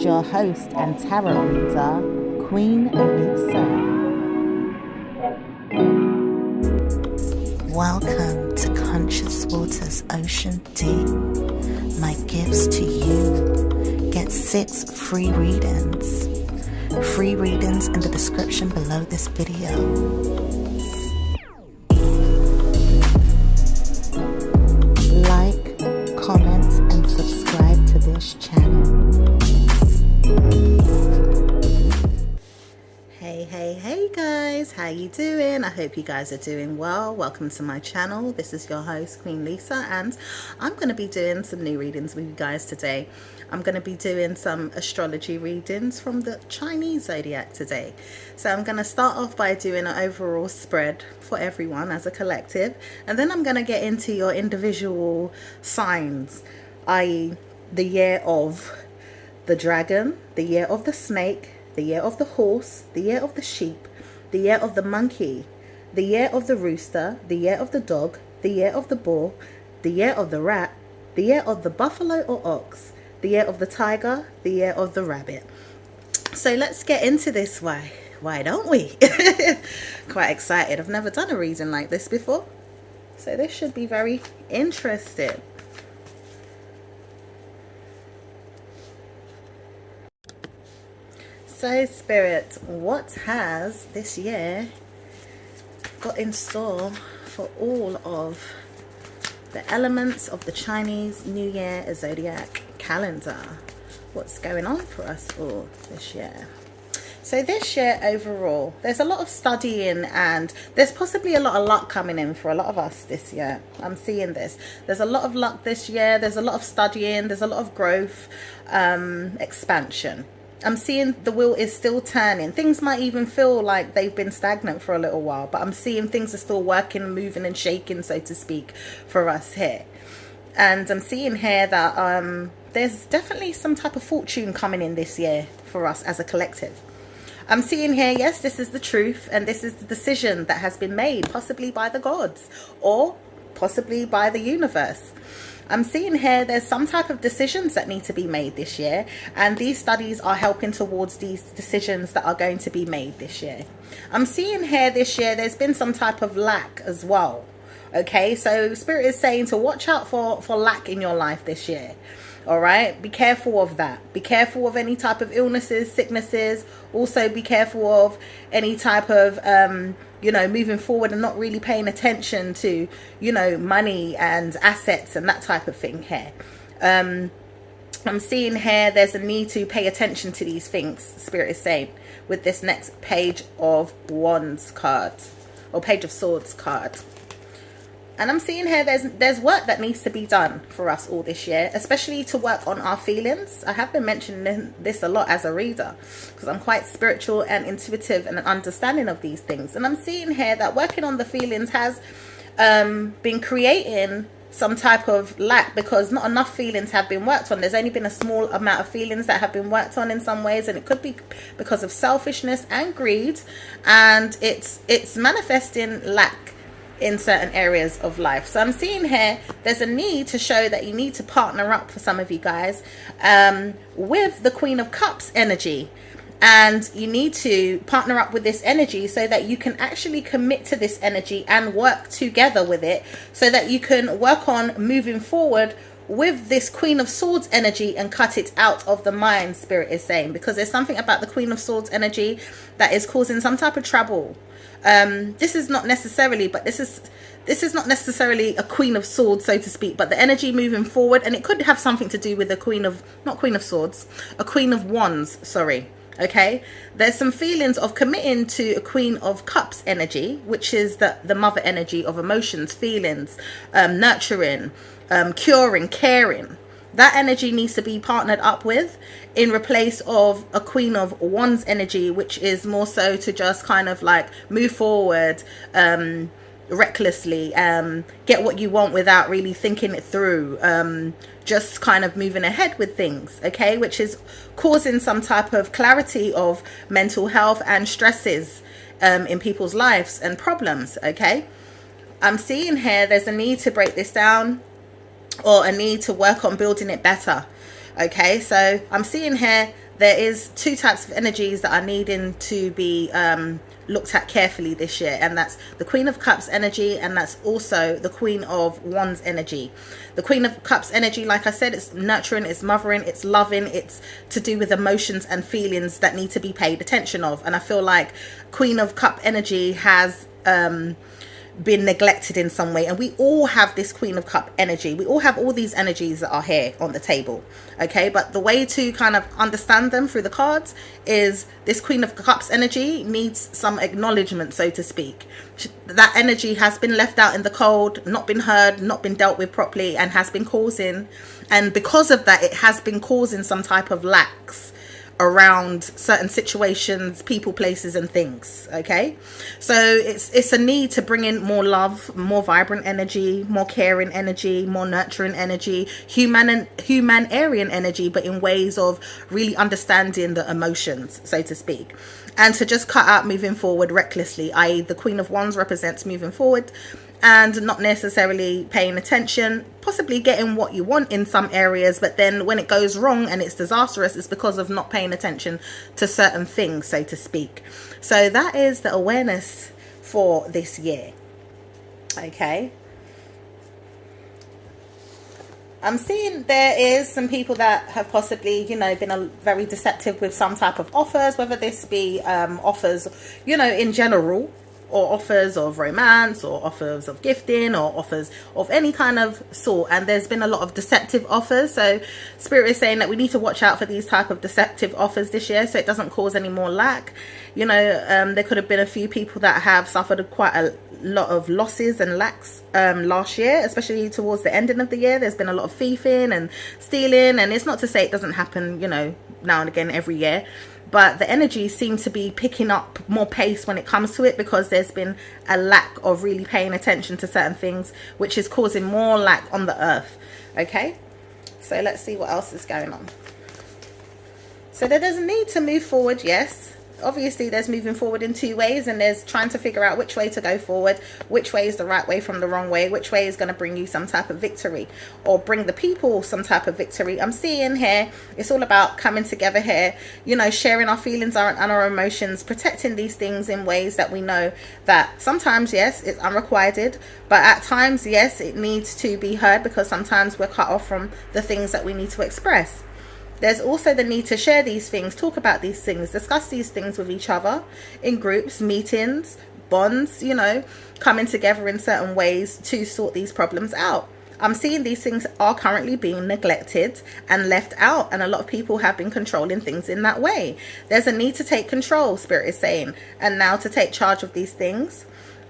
Your host and tarot reader, Queen Lisa. Welcome to Conscious Waters Ocean Deep. My gifts to you. Get 6 free readings. Free readings in the description below this video. Like, comment, and subscribe to this channel. Hey guys, how you doing? I hope you guys are doing well. Welcome to my channel. This is your host, Queen Lisa, and I'm going to be doing some new readings with you guys today. I'm going to be doing some astrology readings from the Chinese zodiac today. So I'm going to start off by doing an overall spread for everyone as a collective, and then I'm going to get into your individual signs, i.e. the year of the dragon, the year of the snake, the year of the horse, the year of the sheep, the year of the monkey, the year of the rooster, the year of the dog, the year of the boar, the year of the rat, the year of the buffalo or ox, the year of the tiger, the year of the rabbit. So let's get into this. Why don't we? Quite excited. I've never done a reading like this before, so this should be very interesting. So Spirit, what has this year got in store for all of the elements of the Chinese New Year zodiac calendar? What's going on for us all this year? So this year overall, there's a lot of studying, and there's possibly a lot of luck coming in for a lot of us this year. I'm seeing this. There's a lot of luck this year. There's a lot of studying. There's a lot of growth, expansion. I'm seeing the wheel is still turning. Things might even feel like they've been stagnant for a little while, but I'm seeing things are still working, moving and shaking, so to speak, for us here. And I'm seeing here that there's definitely some type of fortune coming in this year for us as a collective. I'm seeing here, yes, this is the truth, and this is the decision that has been made, possibly by the gods or possibly by the universe. I'm seeing here there's some type of decisions that need to be made this year, and these studies are helping towards these decisions that are going to be made this year. I'm seeing here this year there's been some type of lack as well. Okay, so Spirit is saying to watch out for lack in your life this year. All right, be careful of that. Be careful of any type of illnesses, sicknesses. Also be careful of any type of moving forward and not really paying attention to, money and assets and that type of thing here. I'm seeing here there's a need to pay attention to these things, Spirit is saying, with this next Page of Wands card, or Page of Swords card. And I'm seeing here there's work that needs to be done for us all this year, especially to work on our feelings. I have been mentioning this a lot as a reader because I'm quite spiritual and intuitive and an understanding of these things. And I'm seeing here that working on the feelings has been creating some type of lack because not enough feelings have been worked on. There's only been a small amount of feelings that have been worked on in some ways, and it could be because of selfishness and greed, and it's manifesting lack in certain areas of life. So I'm seeing here there's a need to show that you need to partner up, for some of you guys, with the Queen of Cups energy. And you need to partner up with this energy so that you can actually commit to this energy and work together with it, so that you can work on moving forward with this Queen of Swords energy and cut it out of the mind, Spirit is saying, because there's something about the Queen of Swords energy that is causing some type of trouble. This is not necessarily, but this is not necessarily a Queen of Swords, so to speak, but the energy moving forward, and it could have something to do with the Queen of, not Queen of Swords, a Queen of Wands, sorry. Okay, there's some feelings of committing to a Queen of Cups energy, which is the mother energy of emotions, feelings, nurturing, curing, caring. That energy needs to be partnered up with in replace of a Queen of Wands energy, which is more so to just kind of like move forward recklessly, get what you want without really thinking it through, just kind of moving ahead with things, okay, which is causing some type of clarity of mental health and stresses in people's lives and problems. Okay, I'm seeing here there's a need to break this down, or a need to work on building it better. Okay, so I'm seeing here there is two types of energies that are needing to be looked at carefully this year, and that's the Queen of Cups energy, and that's also the Queen of Wands energy. The Queen of Cups energy, like I said, it's nurturing, it's mothering, it's loving, it's to do with emotions and feelings that need to be paid attention of. And I feel like Queen of Cup energy has been neglected in some way, and we all have this Queen of Cup energy. We all have all these energies that are here on the table, okay, but the way to kind of understand them through the cards is this Queen of Cups energy needs some acknowledgement, so to speak. That energy has been left out in the cold, not been heard, not been dealt with properly, and has been causing, and because of that, it has been causing some type of lacks around certain situations, people, places and things. Okay, so it's a need to bring in more love, more vibrant energy, more caring energy, more nurturing energy, humanitarian energy, but in ways of really understanding the emotions, so to speak, and to just cut out moving forward recklessly, i.e. the Queen of Wands represents moving forward and not necessarily paying attention, possibly getting what you want in some areas, but then when it goes wrong and it's disastrous, it's because of not paying attention to certain things, so to speak. So that is the awareness for this year. Okay, I'm seeing there is some people that have possibly, you know, been very deceptive with some type of offers, whether this be offers, you know, in general, or offers of romance, or offers of gifting, or offers of any kind of sort. And there's been a lot of deceptive offers, so Spirit is saying that we need to watch out for these type of deceptive offers this year, so it doesn't cause any more lack. You know, there could have been a few people that have suffered quite a lot of losses and lacks last year, especially towards the ending of the year. There's been a lot of thieving and stealing, and it's not to say it doesn't happen, you know, now and again every year, but the energy seems to be picking up more pace when it comes to it, because there's been a lack of really paying attention to certain things, which is causing more lack on the earth. Okay, so let's see what else is going on. So there does a need to move forward, yes. Obviously there's moving forward in two ways, and there's trying to figure out which way to go forward, which way is the right way from the wrong way, which way is going to bring you some type of victory, or bring the people some type of victory. I'm seeing here it's all about coming together here, you know, sharing our feelings and our emotions, protecting these things in ways that we know that sometimes, yes, it's unrequited, but at times, yes, it needs to be heard, because sometimes we're cut off from the things that we need to express. There's also the need to share these things, talk about these things, discuss these things with each other in groups, meetings, bonds, you know, coming together in certain ways to sort these problems out. I'm seeing these things are currently being neglected and left out, and a lot of people have been controlling things in that way. There's a need to take control, Spirit is saying, and now to take charge of these things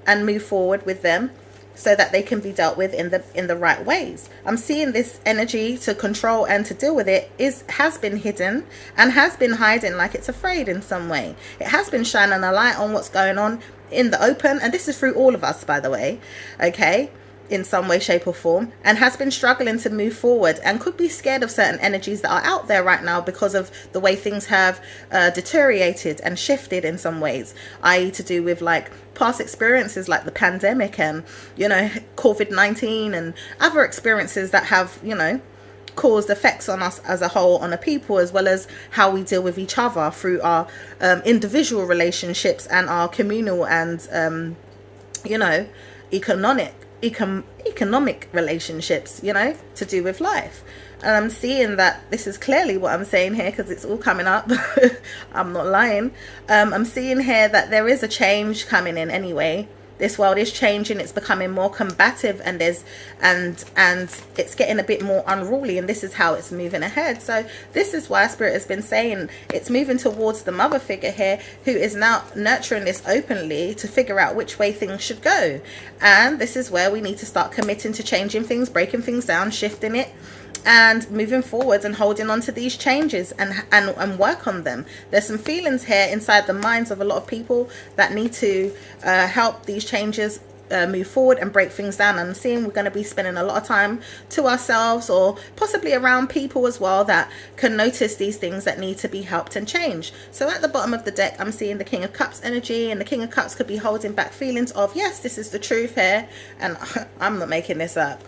and move forward with them, so that they can be dealt with in the right ways. I'm seeing this energy to control and to deal with it has been hidden and has been hiding, like it's afraid in some way. It has been shining a light on what's going on in the open, and this is through all of us, by the way. Okay, in some way, shape or form, and has been struggling to move forward, and could be scared of certain energies that are out there right now because of the way things have deteriorated and shifted in some ways, i.e. to do with like past experiences like the pandemic and, you know, COVID-19 and other experiences that have, you know, caused effects on us as a whole, on a people, as well as how we deal with each other through our individual relationships and our communal and you know, economic relationships, you know, to do with life. And I'm seeing that this is clearly what I'm saying here, because it's all coming up. I'm not lying. I'm seeing here that there is a change coming in anyway. This world is changing. It's becoming more combative, and it's getting a bit more unruly, and this is how it's moving ahead. So this is why Spirit has been saying it's moving towards the mother figure here, who is now nurturing this openly to figure out which way things should go. And this is where we need to start committing to changing things, breaking things down, shifting it, and moving forward and holding on to these changes and work on them. There's some feelings here inside the minds of a lot of people that need to help these changes move forward and break things down. I'm seeing we're going to be spending a lot of time to ourselves, or possibly around people as well that can notice these things that need to be helped and changed. So at the bottom of the deck, I'm seeing the King of Cups energy, and the King of Cups could be holding back feelings of, yes, this is the truth here, and I'm not making this up.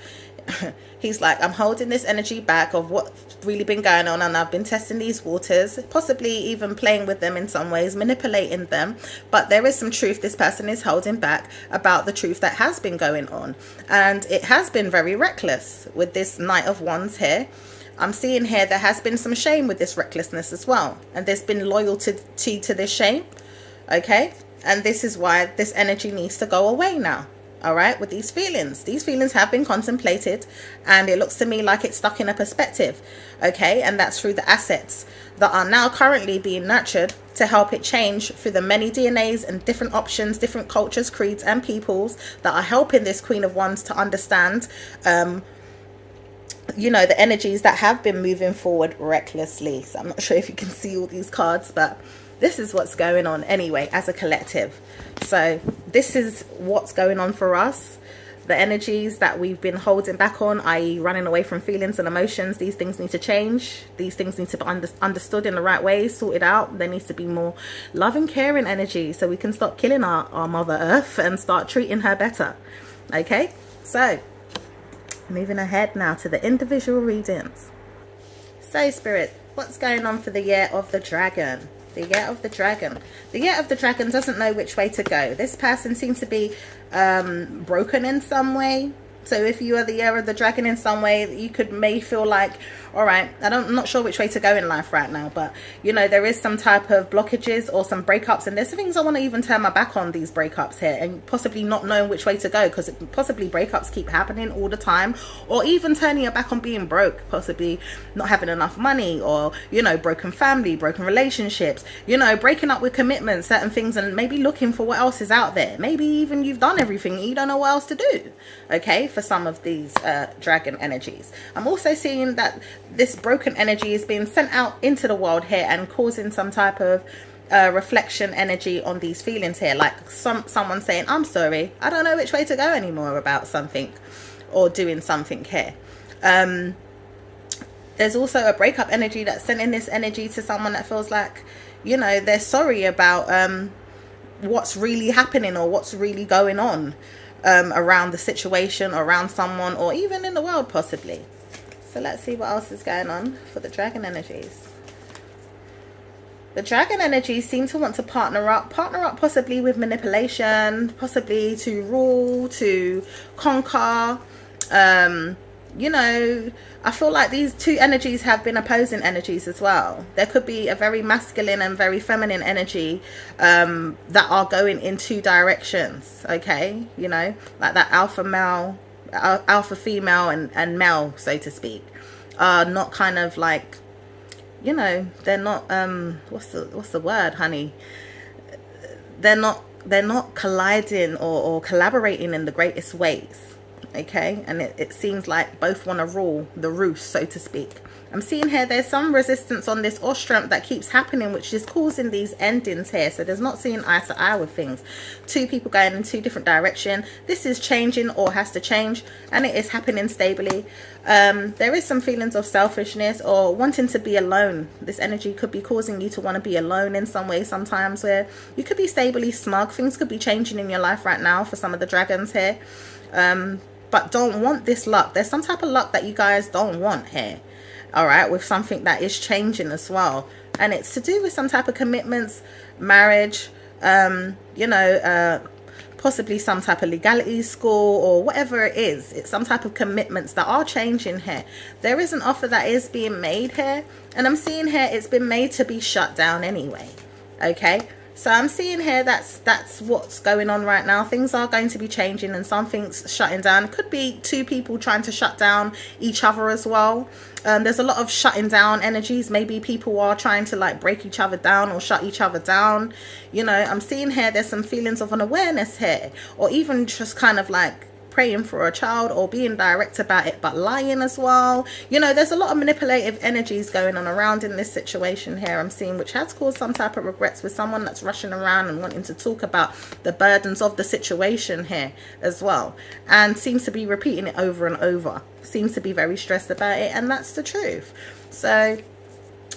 He's like, I'm holding this energy back of what's really been going on, and I've been testing these waters, possibly even playing with them in some ways, manipulating them, but there is some truth this person is holding back about the truth that has been going on, and it has been very reckless with this Knight of Wands here. I'm seeing here there has been some shame with this recklessness as well, and there's been loyalty to this shame, okay? And this is why this energy needs to go away now. All right, with these feelings have been contemplated, and it looks to me like it's stuck in a perspective, okay? And that's through the assets that are now currently being nurtured to help it change through the many DNAs and different options, different cultures, creeds and peoples that are helping this Queen of Wands to understand you know, the energies that have been moving forward recklessly. So I'm not sure if you can see all these cards, but this is what's going on anyway as a collective. So this is what's going on for us. The energies that we've been holding back on, i.e. running away from feelings and emotions, these things need to change. These things need to be understood in the right way, sorted out. There needs to be more love and caring energy, so we can stop killing our Mother Earth and start treating her better. Okay, so moving ahead now to the individual readings. So Spirit, what's going on for the Year of the Dragon? The Year of the Dragon. The Year of the Dragon doesn't know which way to go. This person seems to be broken in some way. So if you are the Year of the Dragon in some way, you may feel like, all right, I'm not sure which way to go in life right now, but you know, there is some type of blockages or some breakups, and there's some things I want to even turn my back on these breakups here, and possibly not knowing which way to go, because possibly breakups keep happening all the time, or even turning your back on being broke, possibly not having enough money, or you know, broken family, broken relationships, you know, breaking up with commitments, certain things, and maybe looking for what else is out there. Maybe even you've done everything, you don't know what else to do, okay, for some of these dragon energies. I'm also seeing that this broken energy is being sent out into the world here and causing some type of reflection energy on these feelings here, like someone saying, I'm sorry, I don't know which way to go anymore about something or doing something here. There's also a breakup energy that's sending this energy to someone that feels like, you know, they're sorry about what's really happening or what's really going on around the situation, or around someone, or even in the world possibly. So let's see what else is going on for the dragon energies. The dragon energies seem to want to partner up possibly with manipulation, possibly to rule, to conquer. You know, I feel like these two energies have been opposing energies as well. There could be a very masculine and very feminine energy that are going in two directions, okay? You know, like that alpha male, alpha female and male, so to speak, are not kind of like, you know, they're not what's the word, honey? They're not colliding or collaborating in the greatest ways, okay? And it seems like both want to rule the roost, so to speak. I'm seeing here there's some resistance on this or strength that keeps happening, which is causing these endings here. So there's not seeing eye to eye with things. Two people going in two different directions. This is changing or has to change, and it is happening stably. There is some feelings of selfishness or wanting to be alone. This energy could be causing you to want to be alone in some way sometimes, where you could be stably smug. Things could be changing in your life right now for some of the dragons here. But don't want this luck. There's some type of luck that you guys don't want here. All right, with something that is changing as well, and it's to do with some type of commitments, marriage, you know, possibly some type of legality school or whatever it is. It's some type of commitments that are changing here. There is an offer that is being made here, and I'm seeing here it's been made to be shut down anyway. Okay, so I'm seeing here that's what's going on right now. Things are going to be changing and something's shutting down. Could be two people trying to shut down each other as well. There's a lot of shutting down energies. Maybe people are trying to like break each other down or shut each other down. You know, I'm seeing here there's some feelings of an awareness here, or even just kind of like praying for a child or being direct about it but lying as well. You know, there's a lot of manipulative energies going on around in this situation here I'm seeing, which has caused some type of regrets with someone that's rushing around and wanting to talk about the burdens of the situation here as well, and seems to be repeating it over and over, seems to be very stressed about it, and that's the truth. So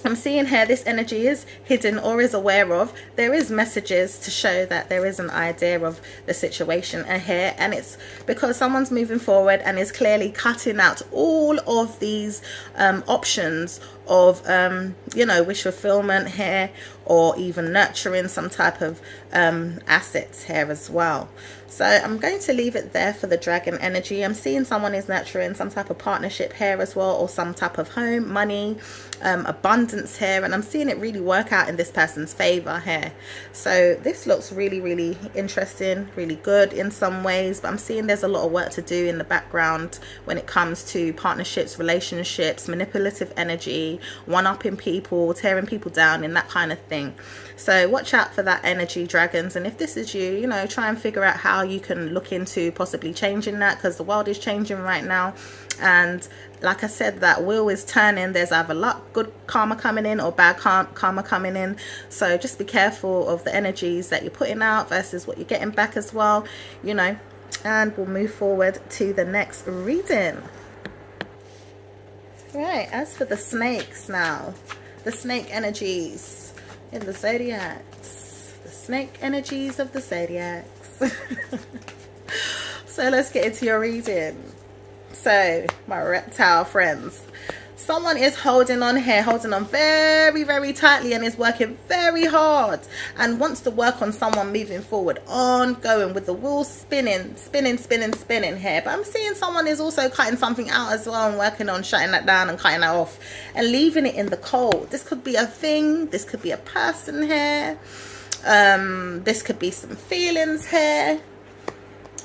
I'm seeing here this energy is hidden or is aware of. There is messages to show that there is an idea of the situation here, and it's because someone's moving forward and is clearly cutting out all of these options of you know, wish fulfillment here, or even nurturing some type of assets here as well. So I'm going to leave it there for the dragon energy. I'm seeing someone is nurturing some type of partnership here as well, or some type of home, money, abundance here, and I'm seeing it really work out in this person's favor here. So this looks really, really interesting, really good in some ways, but I'm seeing there's a lot of work to do in the background when it comes to partnerships, relationships, manipulative energy, one-upping people, tearing people down, and that kind of thing. So watch out for that energy, dragons. And if this is you, you know, try and figure out how you can look into possibly changing that, because the world is changing right now. And like I said, that wheel is turning. There's either luck, good karma coming in, or bad karma coming in. So just be careful of the energies that you're putting out versus what you're getting back as well, you know. And we'll move forward to the next reading. Right, as for the snakes now, the snake energies in the zodiacs, the snake energies of the zodiacs. So let's get into your reading. So my reptile friends, someone is holding on here, holding on very, very tightly, and is working very hard and wants to work on someone moving forward, ongoing with the wheel spinning here. But I'm seeing someone is also cutting something out as well and working on shutting that down and cutting that off and leaving it in the cold. This could be a thing, this could be a person here, this could be some feelings here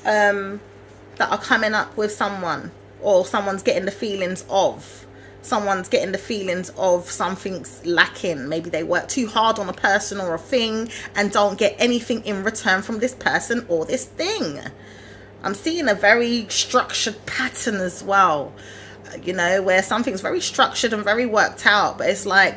that are coming up with someone, or someone's getting the feelings of. Someone's getting the feelings of something's lacking. Maybe they work too hard on a person or a thing and don't get anything in return from this person or this thing. I'm seeing a very structured pattern as well, you know, where something's very structured and very worked out, but it's like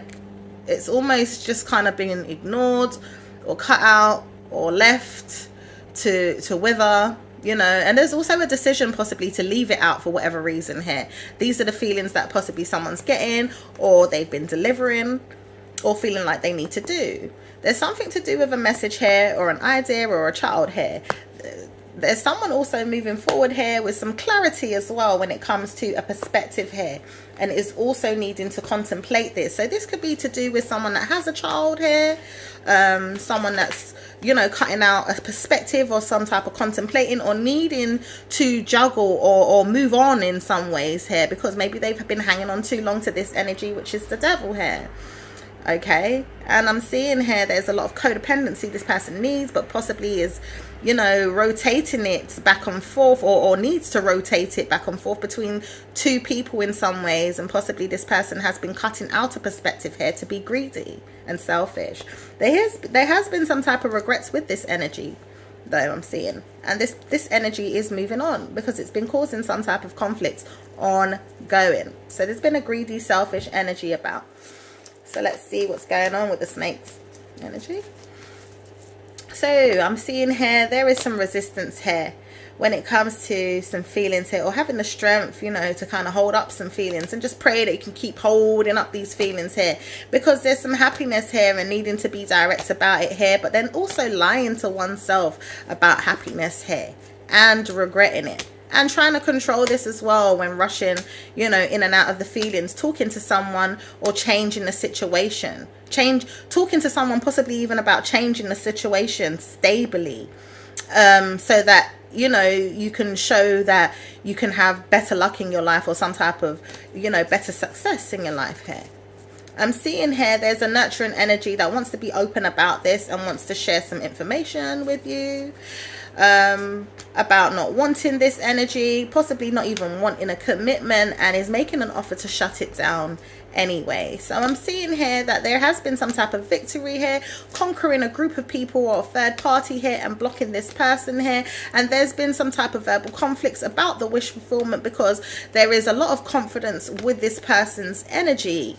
it's almost just kind of being ignored or cut out or left to wither. You know, and there's also a decision possibly to leave it out for whatever reason here. These are the feelings that possibly someone's getting, or they've been delivering, or feeling like they need to do. There's something to do with a message here, or an idea, or a child here. There's someone also moving forward here with some clarity as well when it comes to a perspective here, and is also needing to contemplate this. So this could be to do with someone that has a child here, someone that's, you know, cutting out a perspective or some type of contemplating or needing to juggle or move on in some ways here, because maybe they've been hanging on too long to this energy, which is the devil here. Okay, and I'm seeing here there's a lot of codependency this person needs, but possibly is, you know, rotating it back and forth, or needs to rotate it back and forth between two people in some ways, and possibly this person has been cutting out a perspective here to be greedy and selfish. There has been some type of regrets with this energy, though, I'm seeing. And this energy is moving on because it's been causing some type of conflict ongoing. So there's been a greedy, selfish energy about. So let's see what's going on with the snake's energy. So I'm seeing here there is some resistance here when it comes to some feelings here, or having the strength, you know, to kind of hold up some feelings, and just pray that you can keep holding up these feelings here, because there's some happiness here and needing to be direct about it here, but then also lying to oneself about happiness here and regretting it. And trying to control this as well when rushing, you know, in and out of the feelings, talking to someone or changing the situation. Talking to someone, possibly even about changing the situation stably, so that, you know, you can show that you can have better luck in your life, or some type of, you know, better success in your life here. I'm seeing here there's a nurturing energy that wants to be open about this and wants to share some information with you about not wanting this energy, possibly not even wanting a commitment, and is making an offer to shut it down anyway. So I'm seeing here that there has been some type of victory here, conquering a group of people or a third party here and blocking this person here. And there's been some type of verbal conflicts about the wish fulfillment, because there is a lot of confidence with this person's energy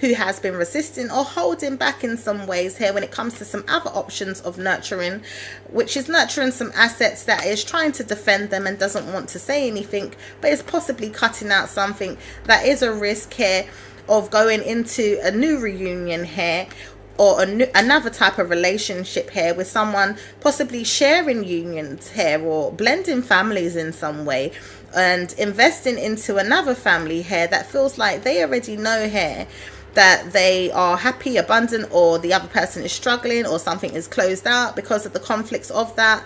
who has been resisting or holding back in some ways here when it comes to some other options of nurturing, which is nurturing some assets that is trying to defend them and doesn't want to say anything, but is possibly cutting out something that is a risk here of going into a new reunion here, or another type of relationship here with someone, possibly sharing unions here or blending families in some way, and investing into another family here that feels like they already know here that they are happy, abundant, or the other person is struggling, or something is closed out because of the conflicts of that,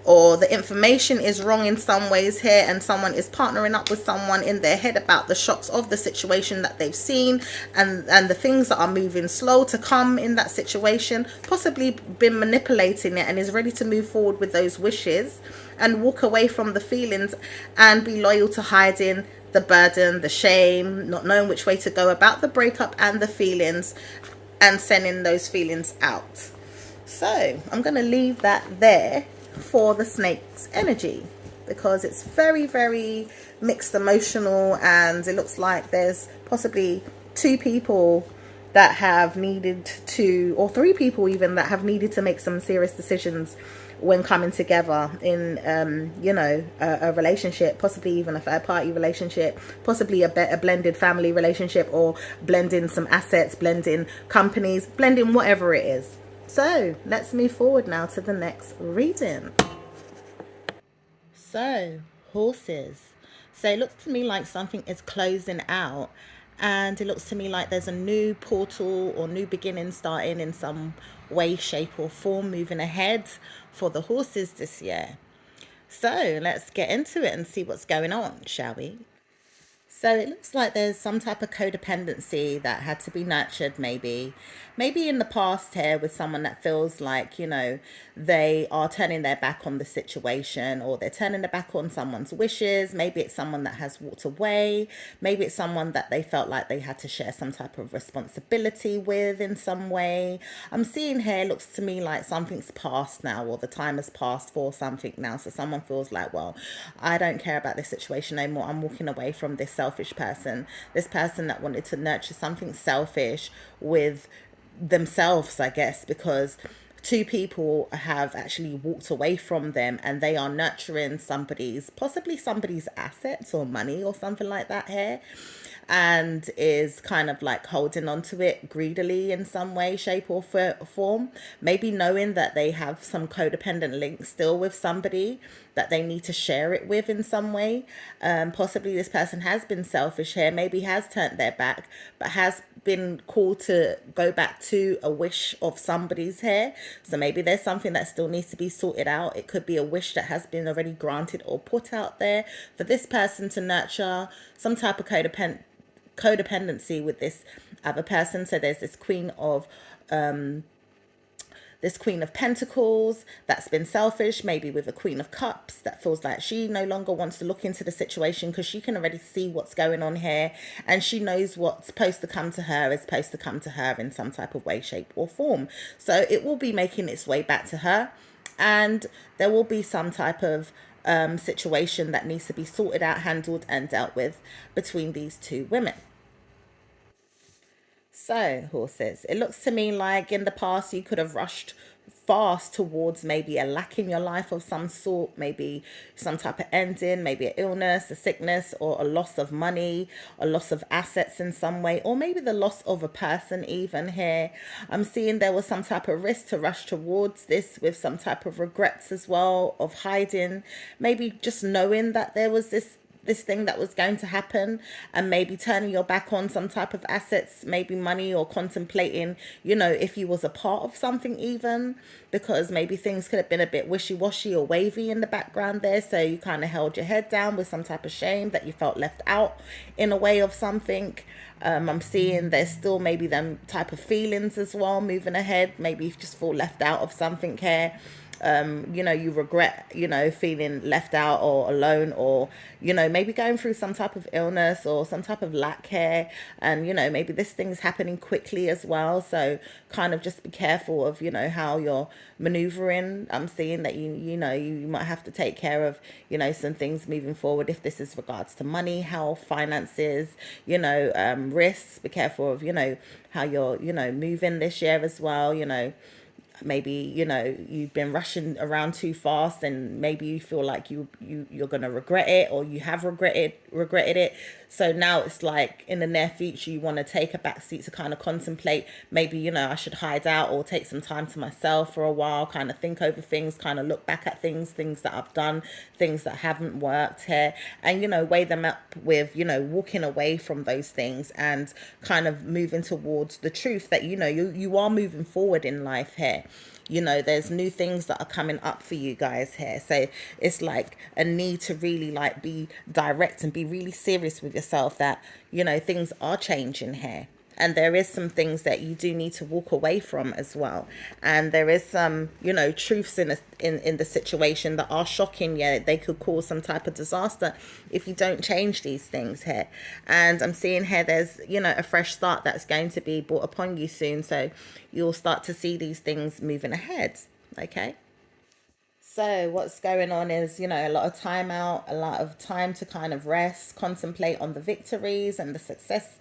or the information is wrong in some ways here, and someone is partnering up with someone in their head about the shocks of the situation that they've seen, and the things that are moving slow to come in that situation, possibly been manipulating it and is ready to move forward with those wishes and walk away from the feelings and be loyal to hiding the burden, the shame, not knowing which way to go about the breakup and the feelings, and sending those feelings out. So I'm going to leave that there for the snake's energy, because it's very, very mixed emotional, and it looks like there's possibly two people that have needed to, or three people even, that have needed to make some serious decisions when coming together in you know, a relationship, possibly even a third party relationship, possibly a blended family relationship, or blending some assets, blending companies, blending whatever it is. So let's move forward now to the next reading. So horses. So it looks to me like something is closing out, and it looks to me like there's a new portal or new beginning starting in some way, shape or form, moving ahead for the horses this year. So let's get into it and see what's going on, shall we? So it looks like there's some type of codependency that had to be nurtured, maybe in the past here, with someone that feels like, you know, they are turning their back on the situation, or they're turning their back on someone's wishes. Maybe it's someone that has walked away. Maybe it's someone that they felt like they had to share some type of responsibility with in some way. I'm seeing here, looks to me like something's passed now, or the time has passed for something now. So someone feels like, well, I don't care about this situation no more. I'm walking away from this selfish person, this person that wanted to nurture something selfish with themselves, I guess, because two people have actually walked away from them, and they are nurturing possibly somebody's assets or money or something like that here, and is kind of like holding on to it greedily in some way, shape or form, maybe knowing that they have some codependent link still with somebody that they need to share it with in some way. Possibly this person has been selfish here, maybe has turned their back, but has been called to go back to a wish of somebody's here. So maybe there's something that still needs to be sorted out. It could be a wish that has been already granted or put out there for this person to nurture some type of codependency with this other person. So there's this Queen of Pentacles that's been selfish, maybe with a Queen of Cups that feels like she no longer wants to look into the situation because she can already see what's going on here, and she knows what's supposed to come to her is supposed to come to her in some type of way, shape or form. So it will be making its way back to her. And there will be some type of situation that needs to be sorted out, handled, and dealt with between these two women. So, horses, it looks to me like in the past you could have rushed fast towards maybe a lack in your life of some sort, maybe some type of ending, maybe an illness, a sickness, or a loss of money, a loss of assets in some way, or maybe the loss of a person even here. I'm seeing there was some type of risk to rush towards this with some type of regrets as well, of hiding, maybe just knowing that there was this thing that was going to happen, and maybe turning your back on some type of assets, maybe money, or contemplating, if you was a part of something even, because maybe things could have been a bit wishy-washy or wavy in the background there, so you kind of held your head down with some type of shame that you felt left out in a way of something. I'm seeing there's still maybe them type of feelings as well moving ahead, maybe you just feel left out of something here. You regret, feeling left out or alone, or, maybe going through some type of illness or some type of lack here. And, maybe this thing's happening quickly as well. So kind of just be careful of, how you're maneuvering. I'm seeing that, you might have to take care of, some things moving forward. If this is regards to money, health, finances, risks, be careful of, how you're, moving this year as well, maybe you've been rushing around too fast, and maybe you feel like you're gonna regret it, or you have regretted it. So now it's like in the near future you want to take a back seat to kind of contemplate, maybe I should hide out or take some time to myself for a while, kind of think over things, kind of look back at things that I've done, things that haven't worked here, and weigh them up with walking away from those things and kind of moving towards the truth that you are moving forward in life here. There's new things that are coming up for you guys here. So it's like a need to really like be direct and be really serious with yourself that, things are changing here. And there is some things that you do need to walk away from as well. And there is some, truths in the situation that are shocking. Yeah, they could cause some type of disaster if you don't change these things here. And I'm seeing here there's, a fresh start that's going to be brought upon you soon. So you'll start to see these things moving ahead. Okay. So what's going on is, a lot of time out, a lot of time to kind of rest, contemplate on the victories and the successes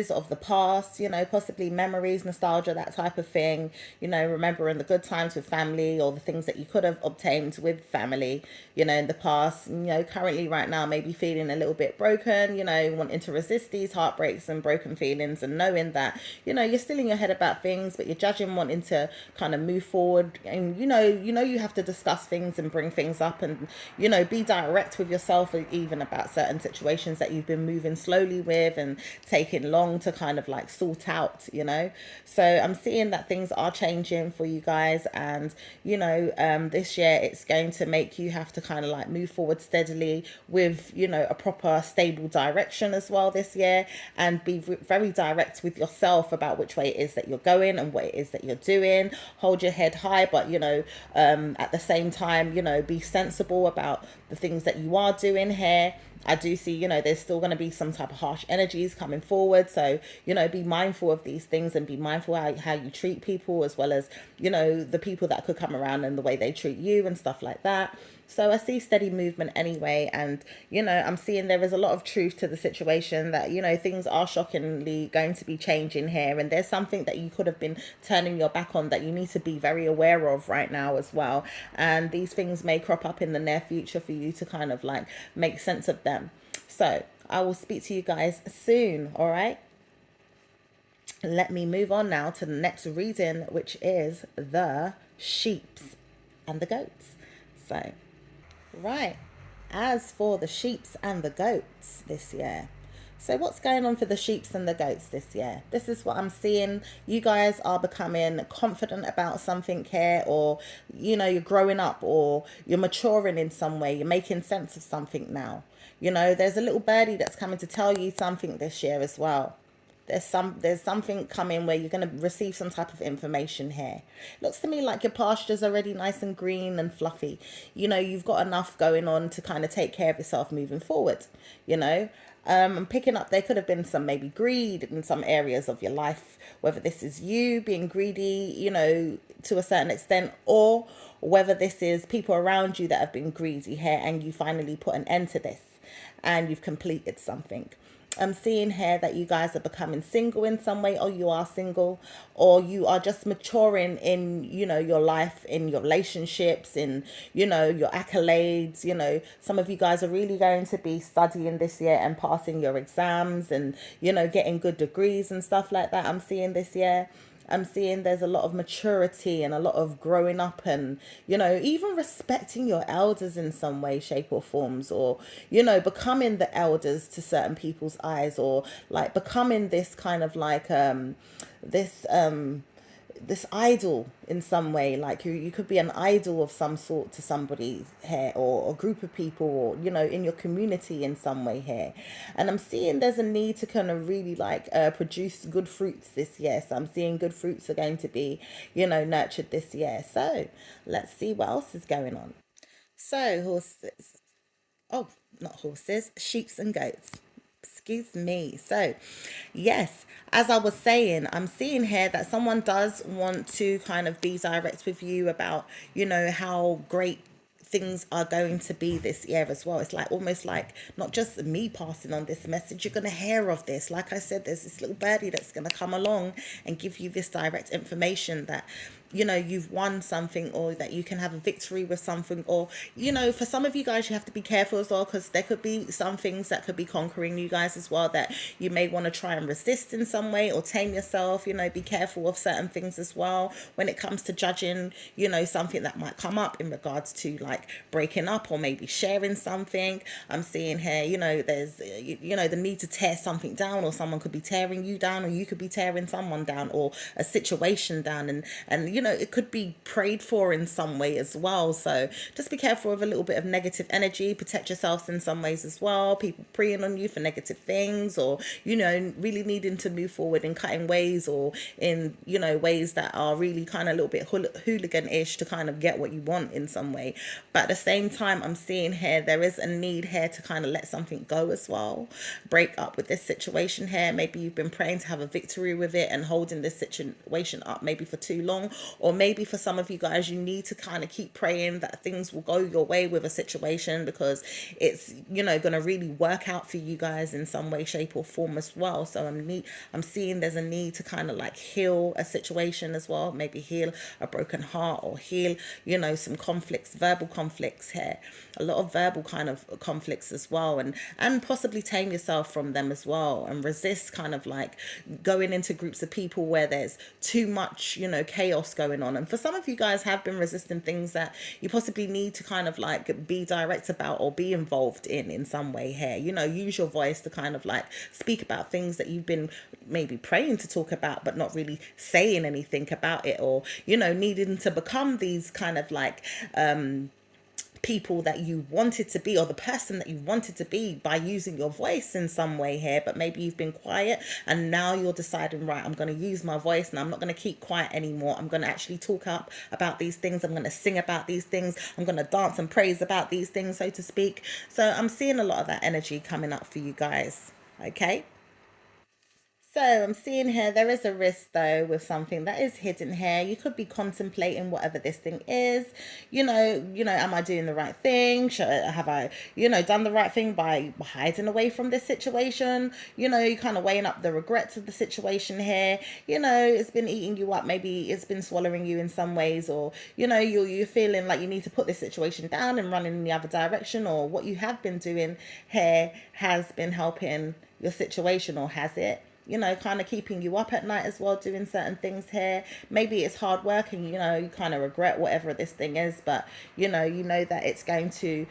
of the past, possibly memories, nostalgia, that type of thing, remembering the good times with family or the things that you could have obtained with family, in the past, currently right now, maybe feeling a little bit broken, wanting to resist these heartbreaks and broken feelings, and knowing that, you're still in your head about things, but you're judging, wanting to kind of move forward. And, you have to discuss things and bring things up and, be direct with yourself, even about certain situations that you've been moving slowly with and taking long to kind of like sort out. So I'm seeing that things are changing for you guys, and this year it's going to make you have to kind of like move forward steadily with a proper stable direction as well this year, and be very direct with yourself about which way it is that you're going and what it is that you're doing. Hold your head high, but at the same time, be sensible about the things that you are doing here. I do see, there's still going to be some type of harsh energies coming forward. So, be mindful of these things, and be mindful how you treat people, as well as, the people that could come around and the way they treat you and stuff like that. So I see steady movement anyway. And, I'm seeing there is a lot of truth to the situation that, things are shockingly going to be changing here. And there's something that you could have been turning your back on that you need to be very aware of right now as well. And these things may crop up in the near future for you to kind of like make sense of them. So I will speak to you guys soon. All right. Let me move on now to the next reading, which is the sheeps and the goats. So, right. As for the sheeps and the goats this year. So what's going on for the sheeps and the goats this year? This is what I'm seeing. You guys are becoming confident about something here, or, you're growing up, or you're maturing in some way. You're making sense of something now. There's a little birdie that's coming to tell you something this year as well. There's something coming where you're going to receive some type of information here. Looks to me like your pasture's already nice and green and fluffy. You've got enough going on to kind of take care of yourself moving forward. I'm picking up, there could have been some maybe greed in some areas of your life, whether this is you being greedy, to a certain extent, or whether this is people around you that have been greedy here and you finally put an end to this and you've completed something. I'm seeing here that you guys are becoming single in some way, or you are single, or you are just maturing in, your life, in your relationships, in, your accolades. Some of you guys are really going to be studying this year and passing your exams and, getting good degrees and stuff like that. I'm seeing this year. I'm seeing there's a lot of maturity and a lot of growing up and, even respecting your elders in some way, shape, or forms, or, becoming the elders to certain people's eyes, or like becoming this kind of like, this, this idol in some way, like you could be an idol of some sort to somebody here, or a group of people, or in your community in some way here. And I'm seeing there's a need to kind of really like produce good fruits this year. So I'm seeing good fruits are going to be nurtured this year. So let's see what else is going on. So horses, oh, not horses, sheeps and goats. Excuse me. So, yes, as I was saying, I'm seeing here that someone does want to kind of be direct with you about, how great things are going to be this year as well. It's like almost like not just me passing on this message, you're going to hear of this. Like I said, there's this little birdie that's going to come along and give you this direct information that you've won something, or that you can have a victory with something, or for some of you guys you have to be careful as well, because there could be some things that could be conquering you guys as well, that you may want to try and resist in some way or tame yourself. Be careful of certain things as well when it comes to judging something that might come up in regards to like breaking up or maybe sharing something. I'm seeing here, there's the need to tear something down, or someone could be tearing you down, or you could be tearing someone down, or a situation down, and it could be prayed for in some way as well. So just be careful of a little bit of negative energy. Protect yourselves in some ways as well. People preying on you for negative things, or really needing to move forward in cutting ways, or in ways that are really kind of a little bit hooligan-ish to kind of get what you want in some way. But at the same time, I'm seeing here there is a need here to kind of let something go as well. Break up with this situation here. Maybe you've been praying to have a victory with it and holding this situation up maybe for too long. Or maybe for some of you guys, you need to kind of keep praying that things will go your way with a situation, because it's going to really work out for you guys in some way, shape, or form as well. So I'm seeing there's a need to kind of like heal a situation as well. Maybe heal a broken heart, or heal some conflicts, verbal conflicts here. A lot of verbal kind of conflicts as well, and possibly tame yourself from them as well, and resist kind of like going into groups of people where there's too much chaos going on. And for some of you guys have been resisting things that you possibly need to kind of like be direct about, or be involved in some way here. Use your voice to kind of like speak about things that you've been maybe praying to talk about, but not really saying anything about it, or needing to become these kind of like people that you wanted to be, or the person that you wanted to be, by using your voice in some way here. But maybe you've been quiet, and now you're deciding, right, I'm going to use my voice, and I'm not going to keep quiet anymore. I'm going to actually talk up about these things. I'm going to sing about these things. I'm going to dance and praise about these things, so to speak. So I'm seeing a lot of that energy coming up for you guys. Okay. So I'm seeing here there is a risk though with something that is hidden here. You could be contemplating whatever this thing is. Am I doing the right thing? Have I, done the right thing by hiding away from this situation? You're kind of weighing up the regrets of the situation here. It's been eating you up. Maybe it's been swallowing you in some ways, or you're feeling like you need to put this situation down and run in the other direction, or what you have been doing here has been helping your situation, or has it? Kind of keeping you up at night as well, doing certain things here. Maybe it's hard work, and you kind of regret whatever this thing is, but you know that it's going to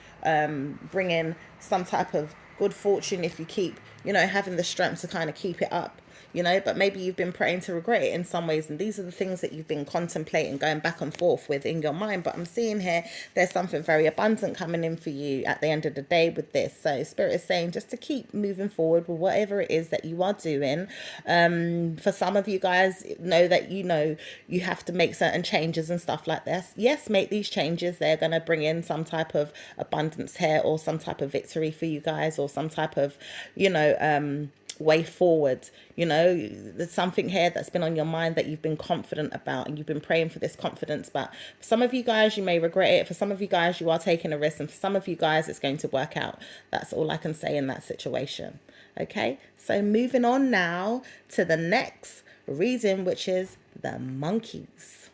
bring in some type of good fortune if you keep having the strength to kind of keep it up. you know, but maybe you've been praying to regret it in some ways. And these are the things that you've been contemplating, going back and forth with in your mind. But I'm seeing here there's something very abundant coming in for you at the end of the day with this. So Spirit is saying just to keep moving forward with whatever it is that you are doing. For some of you guys, know you have to make certain changes and stuff like this. Yes, make these changes. They're going to bring in some type of abundance here, or some type of victory for you guys, or some type of, way forward. There's something here that's been on your mind that you've been confident about, and you've been praying for this confidence. But for some of you guys, you may regret it. For some of you guys, you are taking a risk, and for some of you guys, it's going to work out. That's all I can say in that situation. Okay, so moving on now to the next reason, which is the monkeys.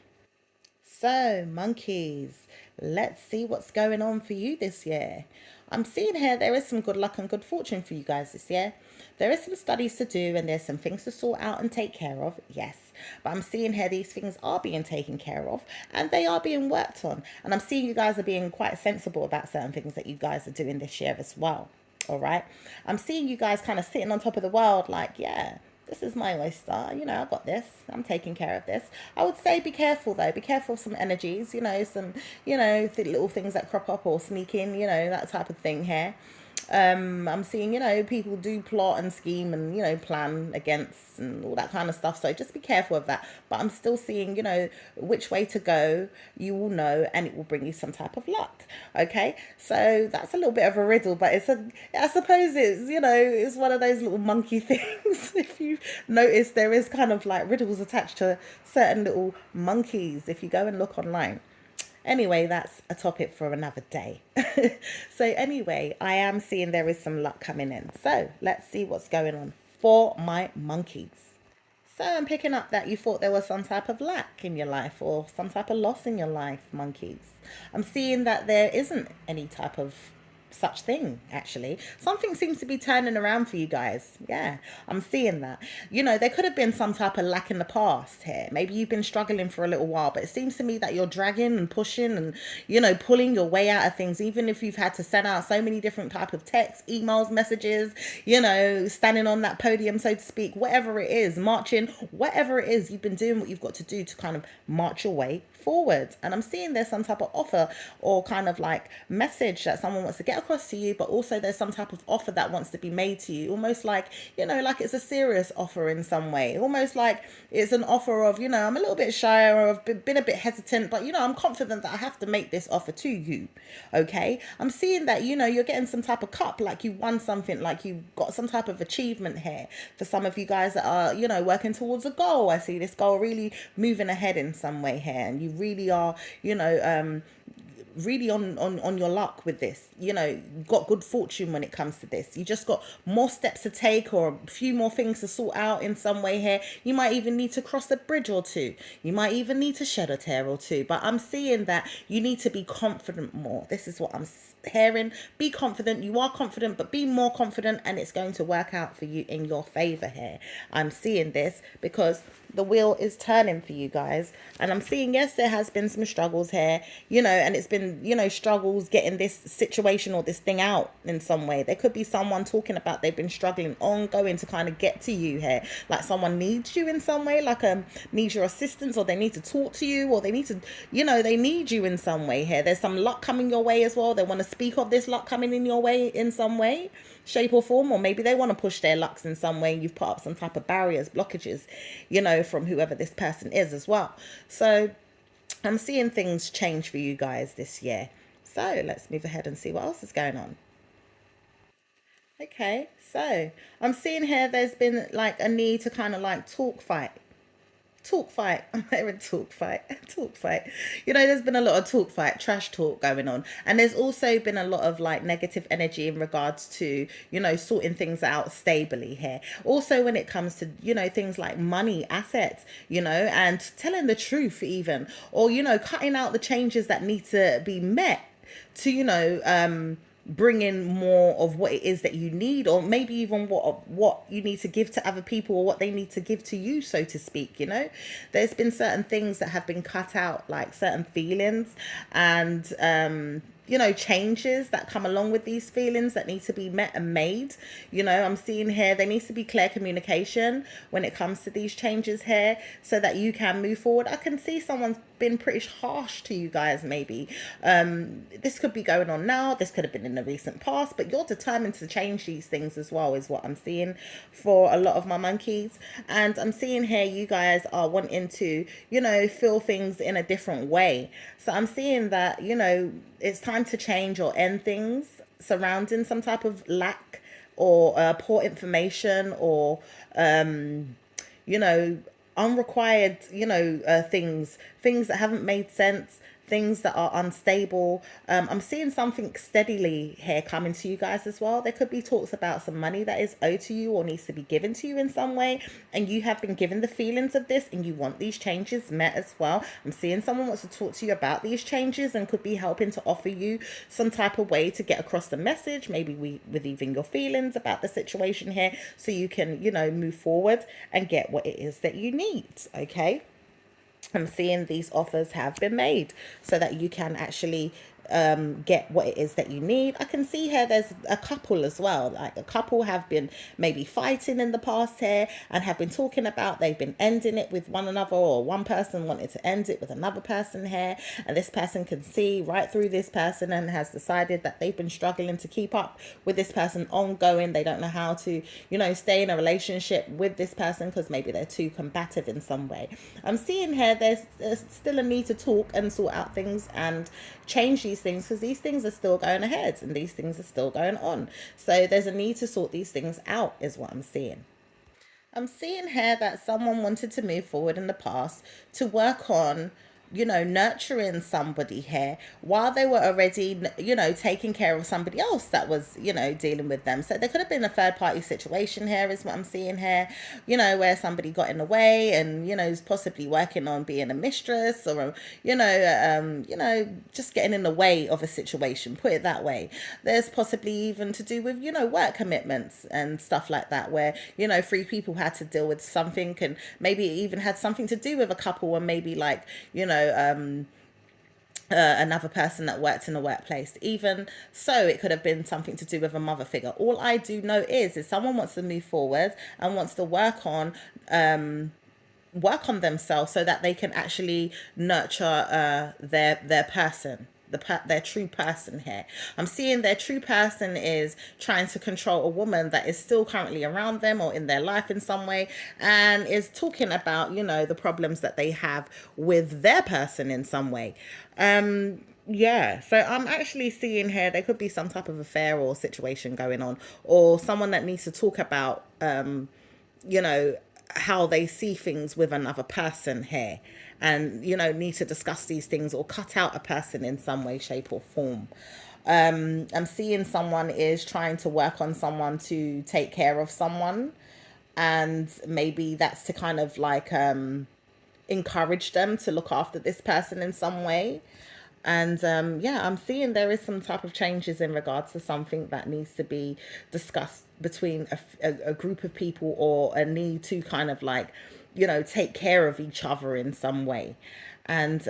So, monkeys, let's see what's going on for you this year. I'm seeing here there is some good luck and good fortune for you guys this year. There is some studies to do, and there's some things to sort out and take care of, yes. But I'm seeing here these things are being taken care of, and they are being worked on. And I'm seeing you guys are being quite sensible about certain things that you guys are doing this year as well. All right. I'm seeing you guys kind of sitting on top of the world like, yeah, this is my oyster. I got this. I'm taking care of this. I would say be careful, though. Be careful of some energies, some, little things that crop up or sneak in, that type of thing here. I'm seeing, people do plot and scheme and, plan against and all that kind of stuff. So just be careful of that. But I'm still seeing, which way to go, you will know, and it will bring you some type of luck. Okay. So that's a little bit of a riddle, but I suppose it's one of those little monkey things. If you notice, there is kind of like riddles attached to certain little monkeys if you go and look online. Anyway, that's a topic for another day. So anyway, I am seeing there is some luck coming in. So let's see what's going on for my monkeys. So I'm picking up that you thought there was some type of lack in your life or some type of loss in your life, monkeys. I'm seeing that there isn't any type of such thing. Actually, something seems to be turning around for you guys. Yeah, I'm seeing that. There could have been some type of lack in the past here. Maybe you've been struggling for a little while, but it seems to me that you're dragging and pushing and pulling your way out of things, even if you've had to send out so many different type of texts, emails, messages, standing on that podium, so to speak, whatever it is, marching, whatever it is, you've been doing what you've got to do to kind of march your way forward. And I'm seeing there's some type of offer or kind of like message that someone wants to get across to you, but also there's some type of offer that wants to be made to you, almost like like it's a serious offer in some way, almost like it's an offer of I'm a little bit shy, or I've been a bit hesitant, but I'm confident that I have to make this offer to you. Okay, I'm seeing that you're getting some type of cup, like you won something, like you got some type of achievement here. For some of you guys that are working towards a goal, I see this goal really moving ahead in some way here, and you really are really on your luck with this. Got good fortune when it comes to this. You just got more steps to take, or a few more things to sort out in some way here. You might even need to cross a bridge or two. You might even need to shed a tear or two. But I'm seeing that you need to be confident more. This is what I'm hearing. Be confident. You are confident, but be more confident, and it's going to work out for you in your favor here. I'm seeing this because the wheel is turning for you guys, and I'm seeing, yes, there has been some struggles here, and it's been struggles getting this situation or this thing out in some way. There could be someone talking about they've been struggling ongoing to kind of get to you here, like someone needs you in some way, like needs your assistance, or they need to talk to you, or they need to they need you in some way here. There's some luck coming your way as well. They want to speak of this luck coming in your way in some way, shape or form, or maybe they want to push their lucks in some way. You've put up some type of barriers, blockages, from whoever this person is as well. So I'm seeing things change for you guys this year. So let's move ahead and see what else is going on. Okay, so I'm seeing here there's been like a need to kind of like talk fight. I'm hearing talk fight, talk fight. There's been a lot of talk fight, trash talk going on. And there's also been a lot of like negative energy in regards to, sorting things out stably here. Also, when it comes to, things like money, assets, and telling the truth even, or, cutting out the changes that need to be met to, bring in more of what it is that you need, or maybe even what you need to give to other people, or what they need to give to you, so to speak. There's been certain things that have been cut out, like certain feelings and changes that come along with these feelings that need to be met and made. I'm seeing here there needs to be clear communication when it comes to these changes here, so that you can move forward. I can see someone's been pretty harsh to you guys, maybe. This could be going on now, this could have been in the recent past, but you're determined to change these things as well, is what I'm seeing for a lot of my monkeys. And I'm seeing here you guys are wanting to, feel things in a different way. So I'm seeing that, it's time to change or end things surrounding some type of lack or poor information, or you know, unrequired, things that haven't made sense, things that are unstable. I'm seeing something steadily here coming to you guys as well. There could be talks about some money that is owed to you or needs to be given to you in some way, and you have been given the feelings of this and you want these changes met as well. I'm seeing someone wants to talk to you about these changes and could be helping to offer you some type of way to get across the message, maybe with even your feelings about the situation here, so you can, move forward and get what it is that you need. Okay, I'm seeing these offers have been made so that you can actually get what it is that you need. I can see here there's a couple as well. Like a couple have been maybe fighting in the past here and have been talking about they've been ending it with one another, or one person wanted to end it with another person here, and this person can see right through this person and has decided that they've been struggling to keep up with this person ongoing. They don't know how to, stay in a relationship with this person because maybe they're too combative in some way. I'm seeing here there's still a need to talk and sort out things and change these things, because these things are still going ahead and these things are still going on. So there's a need to sort these things out, is what I'm seeing. I'm seeing here that someone wanted to move forward in the past to work on, nurturing somebody here while they were already, taking care of somebody else that was, dealing with them. So there could have been a third party situation here, is what I'm seeing here, where somebody got in the way and, is possibly working on being a mistress, or, just getting in the way of a situation, put it that way. There's possibly even to do with, work commitments and stuff like that, where, three people had to deal with something, and maybe it even had something to do with a couple, and maybe like, another person that worked in the workplace. Even so, it could have been something to do with a mother figure. All I do know is someone wants to move forward and wants to work on themselves so that they can actually nurture their person, their true person here. I'm seeing their true person is trying to control a woman that is still currently around them or in their life in some way, and is talking about, the problems that they have with their person in some way. Yeah, so I'm actually seeing here there could be some type of affair or situation going on, or someone that needs to talk about you know how they see things with another person here, and need to discuss these things or cut out a person in some way, shape or form. I'm seeing someone is trying to work on someone to take care of someone, and maybe that's to kind of like encourage them to look after this person in some way. And yeah, I'm seeing there is some type of changes in regards to something that needs to be discussed between a group of people, or a need to kind of like, take care of each other in some way. And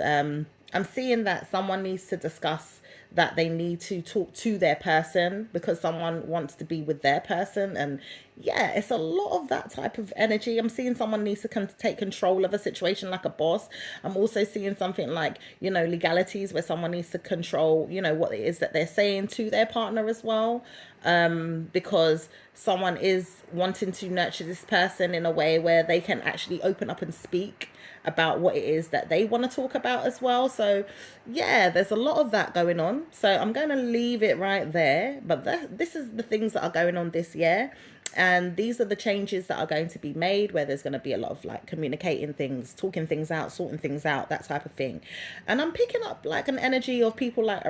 I'm seeing that someone needs to discuss that they need to talk to their person because someone wants to be with their person. And yeah, it's a lot of that type of energy. I'm seeing someone needs to take control of a situation like a boss. I'm also seeing something like, legalities, where someone needs to control, what it is that they're saying to their partner as well. Because someone is wanting to nurture this person in a way where they can actually open up and speak about what it is that they want to talk about as well. So yeah, there's a lot of that going on. So I'm going to leave it right there. But this is the things that are going on this year. And these are the changes that are going to be made, where there's going to be a lot of like communicating things, talking things out, sorting things out, that type of thing. And I'm picking up like an energy of people like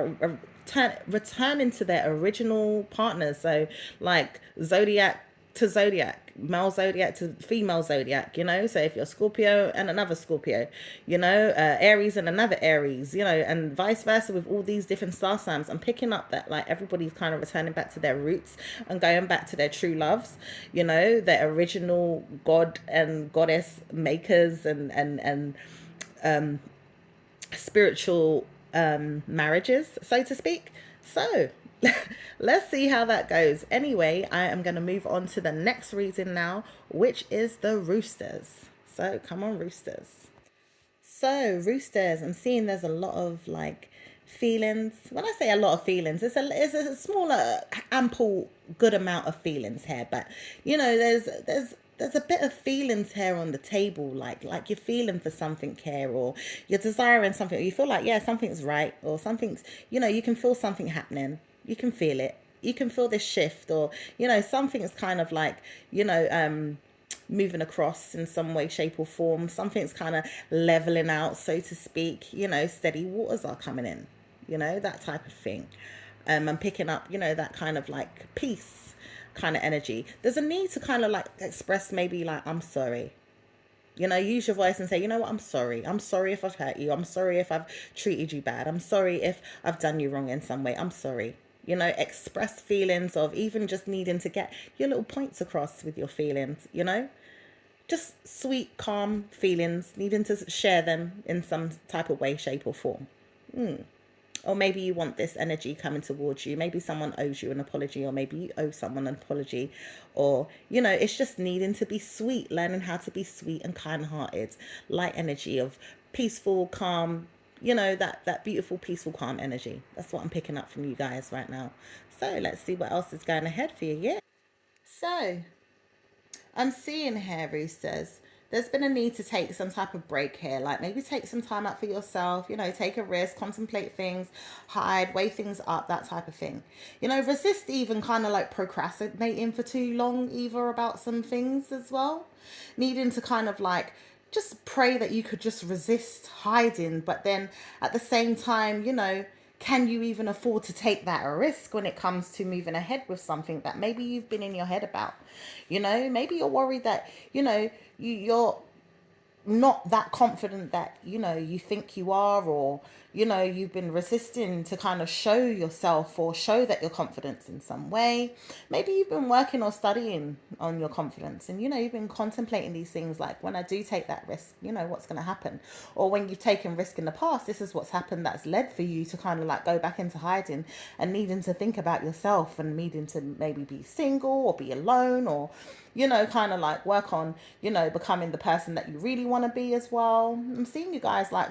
returning to their original partners. So like zodiac to zodiac, male zodiac to female zodiac, so if you're Scorpio and another Scorpio, Aries and another Aries, and vice versa with all these different star signs. I'm picking up that like everybody's kind of returning back to their roots and going back to their true loves, their original god and goddess makers and spiritual marriages, so to speak. So let's see how that goes. Anyway, I am going to move on to the next reading now, which is the roosters. So come on, roosters. So roosters, I'm seeing there's a lot of like feelings. When I say a lot of feelings, it's a smaller, ample, good amount of feelings here. But you know, there's a bit of feelings here on the table, like you're feeling for something here, or you're desiring something, or you feel like, yeah, something's right, or something's, you know, you can feel something happening, you can feel it, you can feel this shift, or you know, something's kind of like, you know, moving across in some way, shape, or form. Something's kind of leveling out, so to speak. You know, steady waters are coming in, you know, that type of thing. I'm picking up, you know, that kind of like peace kind of energy. There's a need to kind of like express, maybe like, I'm sorry. You know, use your voice and say, you know what, I'm sorry. I'm sorry if I've hurt you. I'm sorry if I've treated you bad. I'm sorry if I've done you wrong in some way. I'm sorry. You know, express feelings of even just needing to get your little points across with your feelings, you know? Just sweet, calm feelings, needing to share them in some type of way, shape, or form. Or maybe you want this energy coming towards you. Maybe someone owes you an apology, or maybe you owe someone an apology. Or, you know, it's just needing to be sweet, learning how to be sweet and kind hearted, light energy of peaceful, calm, you know, that beautiful, peaceful, calm energy. That's what I'm picking up from you guys right now. So let's see what else is going ahead for you. Yeah. So I'm seeing here, roosters, there's been a need to take some type of break here. Like maybe take some time out for yourself, you know, take a risk, contemplate things, hide, weigh things up, that type of thing. You know, resist even kind of like procrastinating for too long, either about some things as well. Needing to kind of like just pray that you could just resist hiding, but then at the same time, you know, can you even afford to take that risk when it comes to moving ahead with something that maybe you've been in your head about? You know, maybe you're worried that, you know, you're not that confident that, you know, you think you are, or you know, you've been resisting to kind of show yourself or show that your confidence in some way. Maybe you've been working or studying on your confidence, and you know, you've been contemplating these things like, when I do take that risk, you know, what's going to happen? Or when you've taken risk in the past, this is what's happened, that's led for you to kind of like go back into hiding and needing to think about yourself, and needing to maybe be single or be alone, or you know, kind of like work on, you know, becoming the person that you really want to be as well. I'm seeing you guys like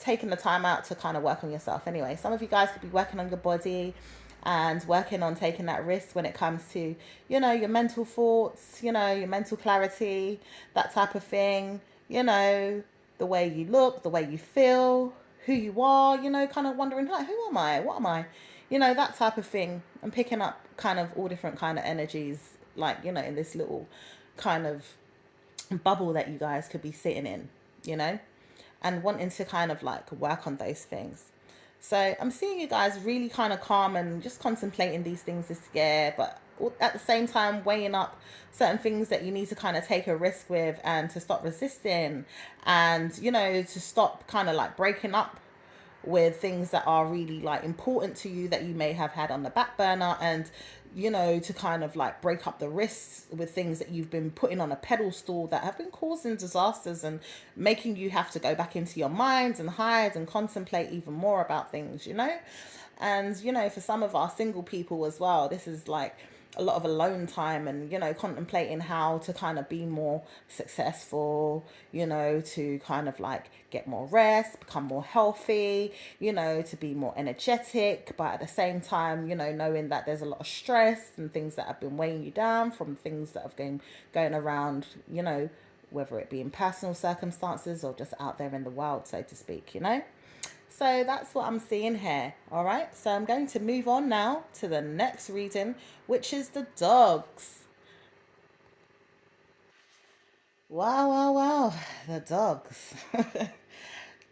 taking the time out to kind of work on yourself. Anyway, some of you guys could be working on your body and working on taking that risk when it comes to, you know, your mental thoughts, you know, your mental clarity, that type of thing, you know, the way you look, the way you feel, who you are, you know, kind of wondering like, who am I, what am I, you know, that type of thing. And picking up kind of all different kind of energies, like, you know, in this little kind of bubble that you guys could be sitting in, you know, and wanting to kind of like work on those things. So I'm seeing you guys really kind of calm and just contemplating these things this year, but at the same time weighing up certain things that you need to kind of take a risk with, and to stop resisting, and you know, to stop kind of like breaking up with things that are really like important to you that you may have had on the back burner, and you know, to kind of like break up the risks with things that you've been putting on a pedestal that have been causing disasters and making you have to go back into your minds and hide and contemplate even more about things, you know. And you know, for some of our single people as well, this is like a lot of alone time, and you know, contemplating how to kind of be more successful, you know, to kind of like get more rest, become more healthy, you know, to be more energetic, but at the same time, you know, knowing that there's a lot of stress and things that have been weighing you down from things that have been going around, you know, whether it be in personal circumstances or just out there in the world, so to speak, you know. So that's what I'm seeing here. All right. So I'm going to move on now to the next reading, which is the dogs. Wow, wow, wow. The dogs.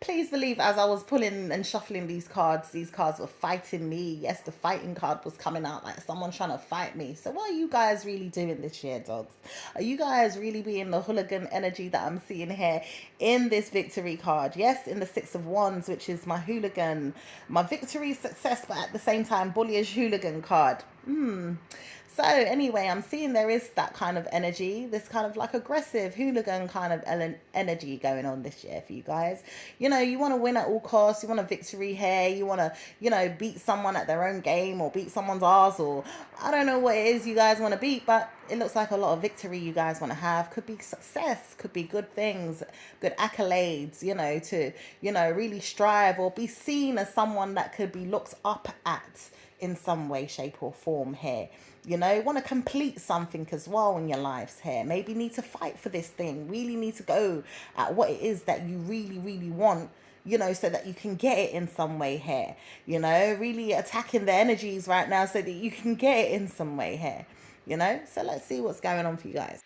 Please believe, as I was pulling and shuffling these cards were fighting me. Yes, the fighting card was coming out like someone trying to fight me. So what are you guys really doing this year, dogs? Are you guys really being the hooligan energy that I'm seeing here in this victory card? Yes, in the Six of Wands, which is my hooligan, my victory, success, but at the same time bullish hooligan card. So anyway, I'm seeing there is that kind of energy, this kind of like aggressive hooligan kind of energy going on this year for you guys. You know, you want to win at all costs. You want a victory here. You want to, beat someone at their own game or beat someone's ass, or I don't know what it is you guys want to beat, but it looks like a lot of victory you guys want to have. Could be success, could be good things, good accolades, to, really strive or be seen as someone that could be looked up at in some way, shape, or form here. Want to complete something as well in your lives here. Maybe need to fight for this thing. Really need to go at what it is that you really, really want, so that you can get it in some way here. Really attacking the energies right now so that you can get it in some way here. So let's see what's going on for you guys.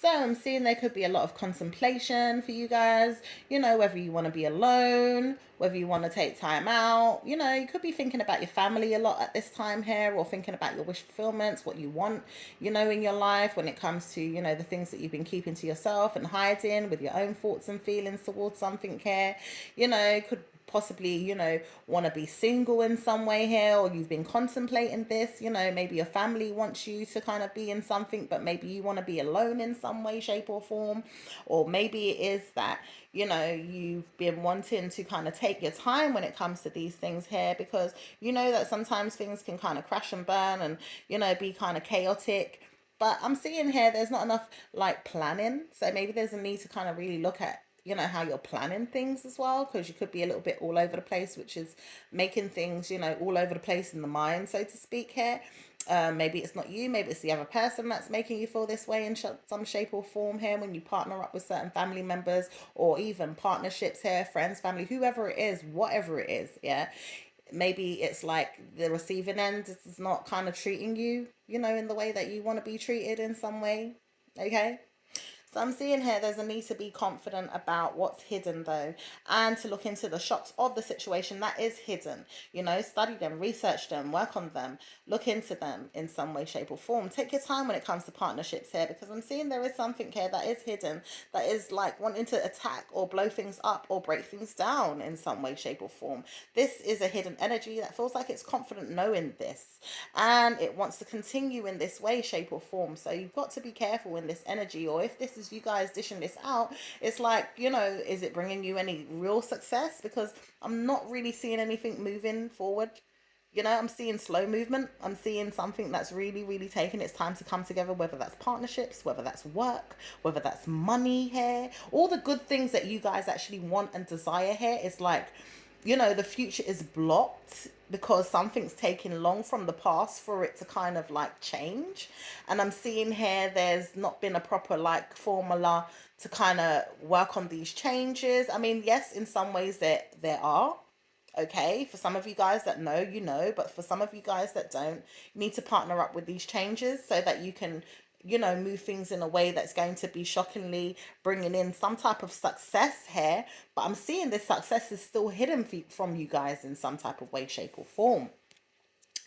So I'm seeing there could be a lot of contemplation for you guys, whether you want to be alone, whether you want to take time out, you could be thinking about your family a lot at this time here, or thinking about your wish fulfillments, what you want, in your life when it comes to, the things that you've been keeping to yourself and hiding with your own thoughts and feelings towards something here, could possibly, want to be single in some way here, or you've been contemplating this, maybe your family wants you to kind of be in something, but maybe you want to be alone in some way, shape, or form. Or maybe it is that, you've been wanting to kind of take your time when it comes to these things here, because you know that sometimes things can kind of crash and burn and, be kind of chaotic. But I'm seeing here there's not enough like planning. So maybe there's a need to kind of really look at, how you're planning things as well, because you could be a little bit all over the place, which is making things, all over the place in the mind, so to speak here. Maybe it's not you, maybe it's the other person that's making you feel this way in some shape or form here when you partner up with certain family members, or even partnerships here, friends, family, whoever it is, whatever it is, yeah. Maybe it's like the receiving end is not kind of treating you, in the way that you want to be treated in some way, okay? So I'm seeing here there's a need to be confident about what's hidden though, and to look into the shocks of the situation that is hidden. Study them, research them, work on them, look into them in some way, shape, or form. Take your time when it comes to partnerships here, because I'm seeing there is something here that is hidden, that is like wanting to attack or blow things up or break things down in some way, shape, or form. This is a hidden energy that feels like it's confident knowing this, and it wants to continue in this way, shape, or form. So you've got to be careful in this energy, or if this is you guys dishing this out, it's like, is it bringing you any real success? Because I'm not really seeing anything moving forward. I'm seeing slow movement. I'm seeing something that's really, really taking its time to come together, whether that's partnerships, whether that's work, whether that's money here, all the good things that you guys actually want and desire here. Is like, the future is blocked because something's taking long from the past for it to kind of like change. And I'm seeing here there's not been a proper like formula to kind of work on these changes. I mean, yes, in some ways there are. Okay, for some of you guys that know, but for some of you guys that don't, you need to partner up with these changes so that you can, move things in a way that's going to be shockingly bringing in some type of success here. But I'm seeing this success is still hidden from you guys in some type of way, shape, or form.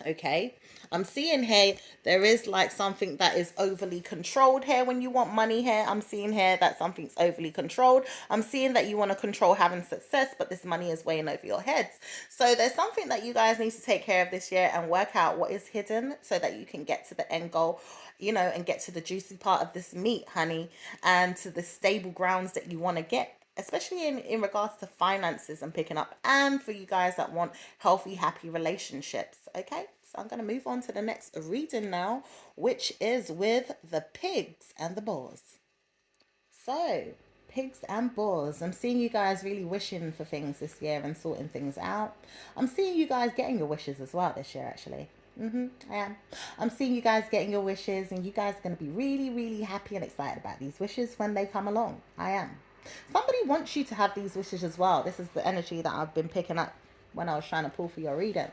Okay, I'm seeing here there is like something that is overly controlled here when you want money here. I'm seeing here that something's overly controlled. I'm seeing that you want to control having success, but this money is weighing over your heads. So there's something that you guys need to take care of this year and work out what is hidden so that you can get to the end goal, and get to the juicy part of this meat, honey, and to the stable grounds that you want to get, especially in regards to finances and picking up, and for you guys that want healthy, happy relationships. Okay, so I'm going to move on to the next reading now, which is with the pigs and the boars. So, pigs and boars, I'm seeing you guys really wishing for things this year and sorting things out. I'm seeing you guys getting your wishes as well this year, actually. I am. I'm seeing you guys getting your wishes, and you guys are going to be really, really happy and excited about these wishes when they come along. I am. Somebody wants you to have these wishes as well. This is the energy that I've been picking up when I was trying to pull for your reading.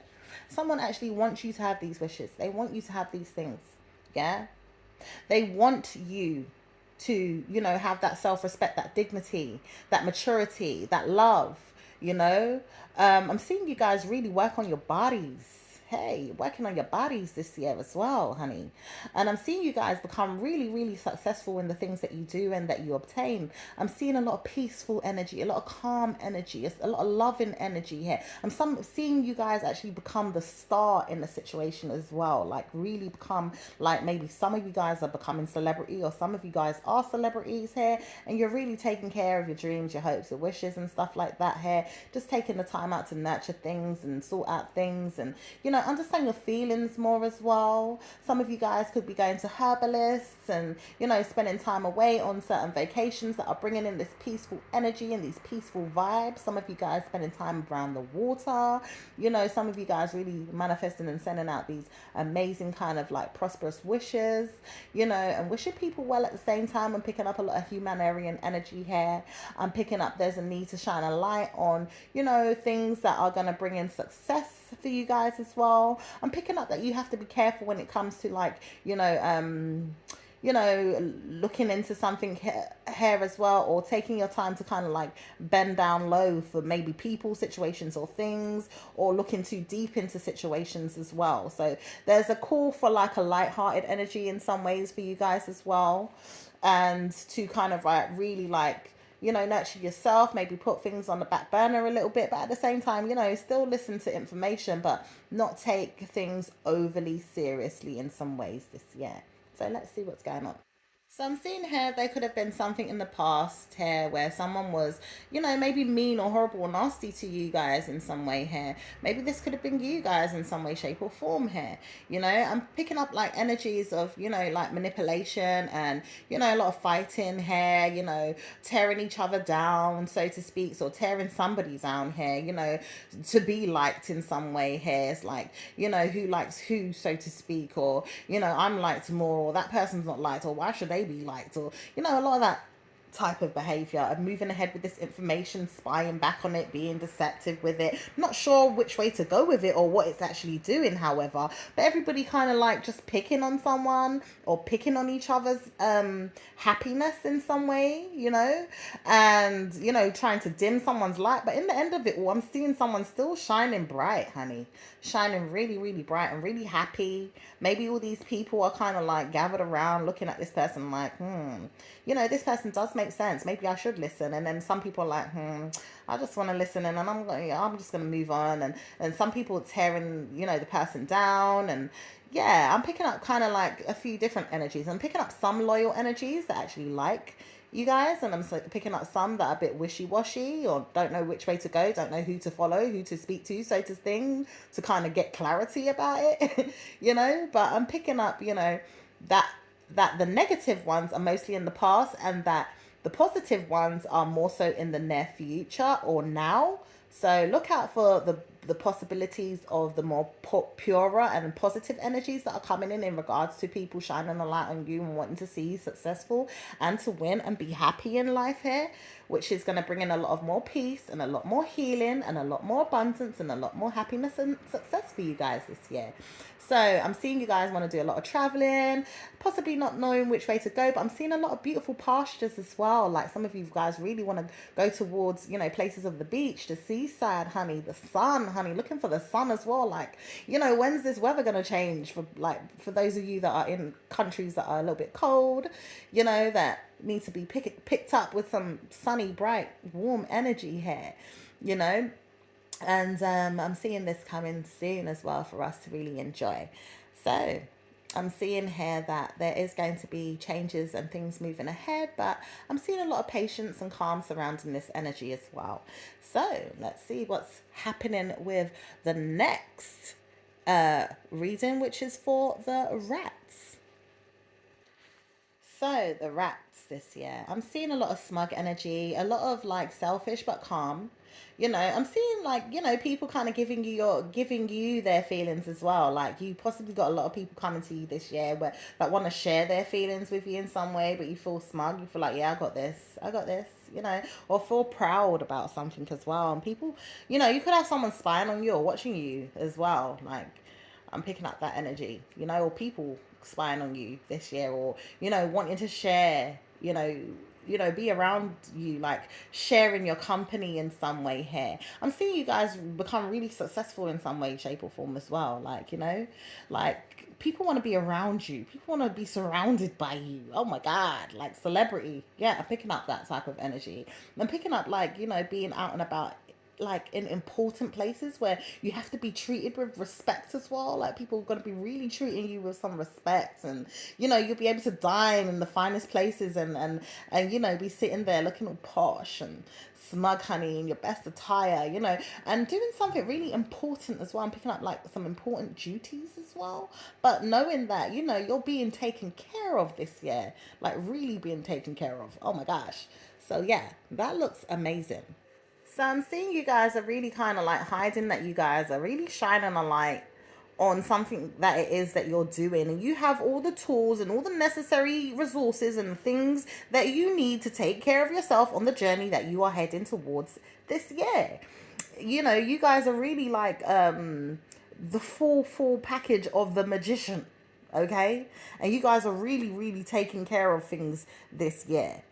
Someone actually wants you to have these wishes. They want you to have these things. Yeah? They want you to, have that self-respect, that dignity, that maturity, that love, I'm seeing you guys really work on your bodies Okay, working on your bodies this year as well, honey. And I'm seeing you guys become really, really successful in the things that you do and that you obtain. I'm seeing a lot of peaceful energy, a lot of calm energy, a lot of loving energy here. Seeing you guys actually become the star in the situation as well. Like really become, like maybe some of you guys are becoming celebrity, or some of you guys are celebrities here, and you're really taking care of your dreams, your hopes, your wishes and stuff like that here. Just taking the time out to nurture things and sort out things, and understand your feelings more as well. Some of you guys could be going to herbalists and spending time away on certain vacations that are bringing in this peaceful energy and these peaceful vibes. Some of you guys spending time around the water. Some of you guys really manifesting and sending out these amazing kind of like prosperous wishes, and wishing people well at the same time, and picking up a lot of humanitarian energy here. I'm picking up there's a need to shine a light on, things that are going to bring in success for you guys as well. I'm picking up that you have to be careful when it comes to like, looking into something here as well, or taking your time to kind of like bend down low for maybe people, situations, or things, or looking too deep into situations as well. So there's a call for like a light-hearted energy in some ways for you guys as well, and to kind of like really like nurture yourself, maybe put things on the back burner a little bit, but at the same time, still listen to information, but not take things overly seriously in some ways this year. So let's see what's going on. So I'm seeing here there could have been something in the past here where someone was, maybe mean or horrible or nasty to you guys in some way here. Maybe this could have been you guys in some way, shape, or form here. I'm picking up like energies of, like manipulation and, a lot of fighting here, tearing each other down, so to speak, or tearing somebody down here, to be liked in some way here. It's like, who likes who, so to speak, or, I'm liked more, or that person's not liked, or why should they be liked, or a lot of that type of behavior of moving ahead with this information, spying back on it, being deceptive with it, not sure which way to go with it or what it's actually doing, however, but everybody kind of like just picking on someone or picking on each other's happiness in some way, and trying to dim someone's light. But in the end of it all, I'm seeing someone still shining bright, honey, shining really, really bright and really happy. Maybe all these people are kind of like gathered around looking at this person like, this person does make sense. Maybe I should listen. And then some people are like, I just want to listen, and then I'm just going to move on. And some people tearing, the person down. And yeah, I'm picking up kind of like a few different energies. I'm picking up some loyal energies that actually like you guys, and I'm picking up some that are a bit wishy-washy or don't know which way to go, don't know who to follow, who to speak to, so to thing, to kind of get clarity about it, but I'm picking up, that the negative ones are mostly in the past, and that the positive ones are more so in the near future or now. So look out for the possibilities of the more purer and positive energies that are coming in regards to people shining a light on you and wanting to see you successful and to win and be happy in life here, which is going to bring in a lot of more peace and a lot more healing and a lot more abundance and a lot more happiness and success for you guys this year. So I'm seeing you guys want to do a lot of traveling, possibly not knowing which way to go, but I'm seeing a lot of beautiful pastures as well. Like some of you guys really want to go towards, places of the beach, the seaside, honey, the sun, honey, looking for the sun as well. Like, when's this weather going to change for those of you that are in countries that are a little bit cold, that need to be picked up with some sunny, bright, warm energy here, and I'm seeing this coming soon as well for us to really enjoy. So I'm seeing here that there is going to be changes and things moving ahead, but I'm seeing a lot of patience and calm surrounding this energy as well. So let's see what's happening with the next reading, which is for the rats. So the rats this year, I'm seeing a lot of smug energy, a lot of like selfish but calm. I'm seeing like, people kind of giving you their feelings as well. Like you possibly got a lot of people coming to you this year where that want to share their feelings with you in some way, but you feel smug. You feel like, yeah, I got this, or feel proud about something as well. And people, you could have someone spying on you or watching you as well. Like I'm picking up that energy, or people spying on you this year, or wanting to share, be around you, like sharing your company in some way here. I'm seeing you guys become really successful in some way, shape, or form as well. Like, like people want to be around you, people want to be surrounded by you. Oh my God, like celebrity. Yeah, I'm picking up that type of energy. I'm picking up, like, being out and about, like in important places where you have to be treated with respect as well. Like people are going to be really treating you with some respect, and you'll be able to dine in the finest places, and be sitting there looking all posh and smug, honey, in your best attire, and doing something really important as well. I'm picking up like some important duties as well, but knowing that you're being taken care of this year, like really being taken care of. Oh my gosh. So yeah, that looks amazing. So I'm seeing you guys are really kind of like hiding that you guys are really shining a light on something that it is that you're doing, and you have all the tools and all the necessary resources and things that you need to take care of yourself on the journey that you are heading towards this year. You guys are really like the full package of the magician, okay? And you guys are really really taking care of things this year.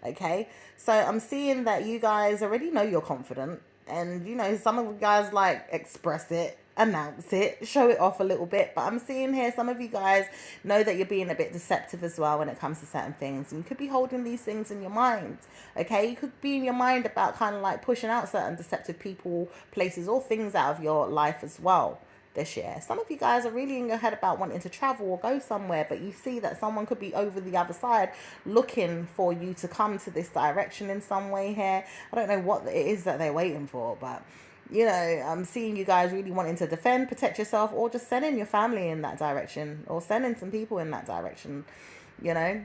Okay, so I'm seeing that you guys already know you're confident, and some of you guys like express it, announce it, show it off a little bit. But I'm seeing here some of you guys know that you're being a bit deceptive as well when it comes to certain things, and you could be holding these things in your mind. Okay, you could be in your mind about kind of like pushing out certain deceptive people, places, or things out of your life as well this year. Some of you guys are really in your head about wanting to travel or go somewhere, but you see that someone could be over the other side looking for you to come to this direction in some way here. I don't know what it is that they're waiting for, but I'm seeing you guys really wanting to defend, protect yourself, or just sending your family in that direction, or sending some people in that direction. you know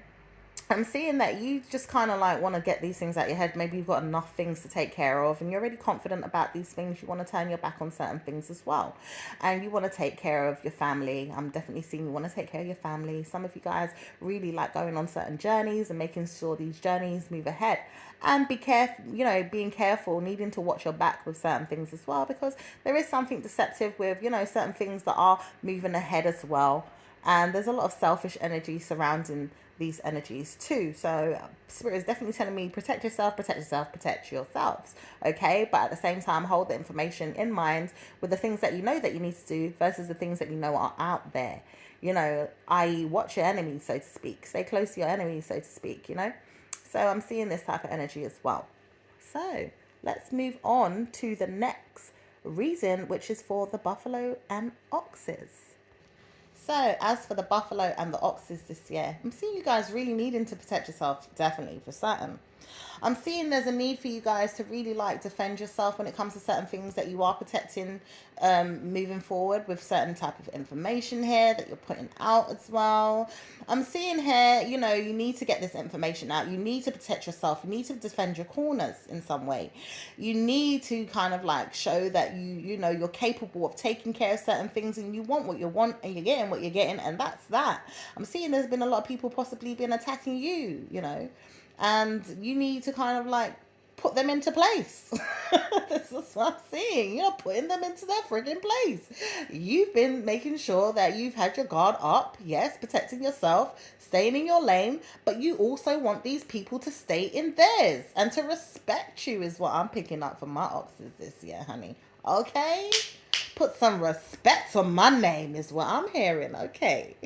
I'm seeing that you just kind of like want to get these things out your head. Maybe you've got enough things to take care of and you're already confident about these things. You want to turn your back on certain things as well. And you want to take care of your family. I'm definitely seeing you want to take care of your family. Some of you guys really like going on certain journeys and making sure these journeys move ahead. And be careful, being careful, needing to watch your back with certain things as well, because there is something deceptive with, certain things that are moving ahead as well. And there's a lot of selfish energy surrounding these energies too. So Spirit is definitely telling me protect yourself, protect yourself, protect yourselves. Okay, but at the same time, hold the information in mind with the things that you know that you need to do versus the things that you know are out there. I.e., watch your enemies, so to speak. Stay close to your enemies, so to speak. So I'm seeing this type of energy as well. So let's move on to the next reason, which is for the buffalo and oxes. So, as for the buffalo and the oxes this year, I'm seeing you guys really needing to protect yourself, definitely, for certain. I'm seeing there's a need for you guys to really like defend yourself when it comes to certain things that you are protecting, moving forward with certain type of information here that you're putting out as well. I'm seeing here, you need to get this information out. You need to protect yourself. You need to defend your corners in some way. You need to kind of like show that you're capable of taking care of certain things, and you want what you want and you're getting what you're getting, and that's that. I'm seeing there's been a lot of people possibly been attacking you, and you need to kind of like put them into place. This is what I'm seeing. You're putting them into their frigging place. You've been making sure that you've had your guard up, yes, protecting yourself, staying in your lane, but you also want these people to stay in theirs and to respect you, is what I'm picking up from my oxes this year, honey. Okay? Put some respect on my name is what I'm hearing, okay?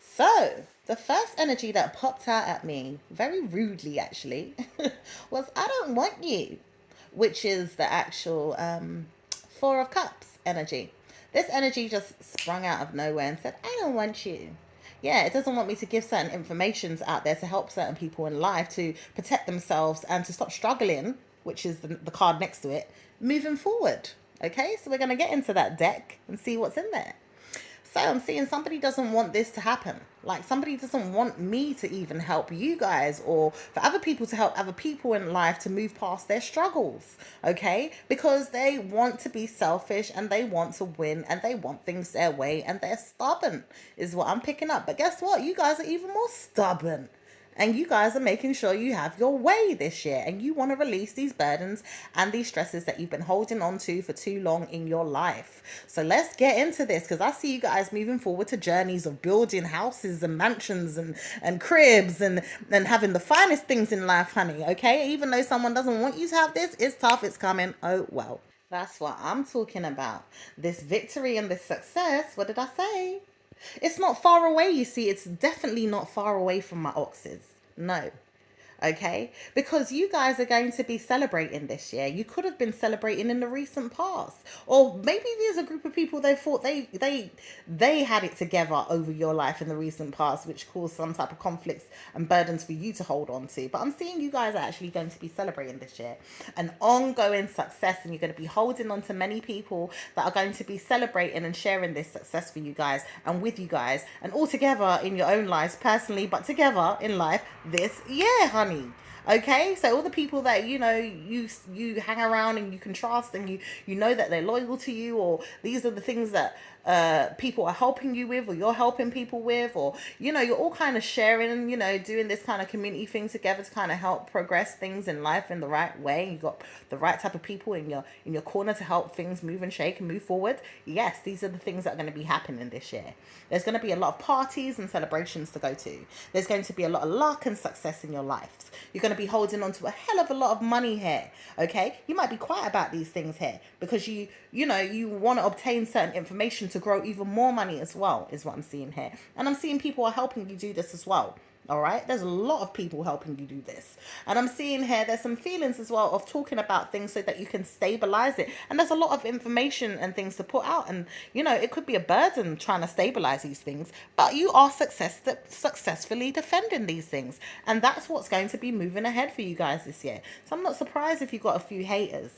So, the first energy that popped out at me, very rudely actually, was I don't want you, which is the actual Four of Cups energy. This energy just sprung out of nowhere and said, I don't want you. Yeah, it doesn't want me to give certain informations out there to help certain people in life to protect themselves and to stop struggling, which is the card next to it, moving forward. Okay, so we're going to get into that deck and see what's in there. So I'm seeing somebody doesn't want this to happen. Like somebody doesn't want me to even help you guys, or for other people to help other people in life to move past their struggles. Okay? Because they want to be selfish and they want to win and they want things their way and they're stubborn is what I'm picking up. But guess what? You guys are even more stubborn. And you guys are making sure you have your way this year, and you want to release these burdens and these stresses that you've been holding on to for too long in your life. So let's get into this, because I see you guys moving forward to journeys of building houses and mansions and cribs and having the finest things in life, honey. Okay, even though someone doesn't want you to have this, it's tough, it's coming. Oh well. That's what I'm talking about. This victory and this success, what did I say? It's not far away, you see. It's definitely not far away from my oxes. No. Okay, because you guys are going to be celebrating this year. You could have been celebrating in the recent past, or maybe there's a group of people they thought they had it together over your life in the recent past, which caused some type of conflicts and burdens for you to hold on to. But I'm seeing you guys are actually going to be celebrating this year an ongoing success, and you're going to be holding on to many people that are going to be celebrating and sharing this success for you guys and with you guys, and all together in your own lives personally, but together in life this year, honey. Okay, so all the people that you hang around and you can trust, and you know that they're loyal to you, or these are the things that people are helping you with, or you're helping people with, or you're all kind of sharing and doing this kind of community thing together to kind of help progress things in life in the right way. You got the right type of people in your corner to help things move and shake and move forward. Yes, these are the things that are going to be happening this year. There's going to be a lot of parties and celebrations to go to. There's going to be a lot of luck and success in your life. You're going to be holding on to a hell of a lot of money here. Okay, you might be quiet about these things here because you want to obtain certain information to grow even more money as well, is what I'm seeing here. And I'm seeing people are helping you do this as well. All right, there's a lot of people helping you do this, and I'm seeing here there's some feelings as well of talking about things so that you can stabilize it. And there's a lot of information and things to put out, and it could be a burden trying to stabilize these things, but you are successfully defending these things, and that's what's going to be moving ahead for you guys this year. So I'm not surprised if you got a few haters.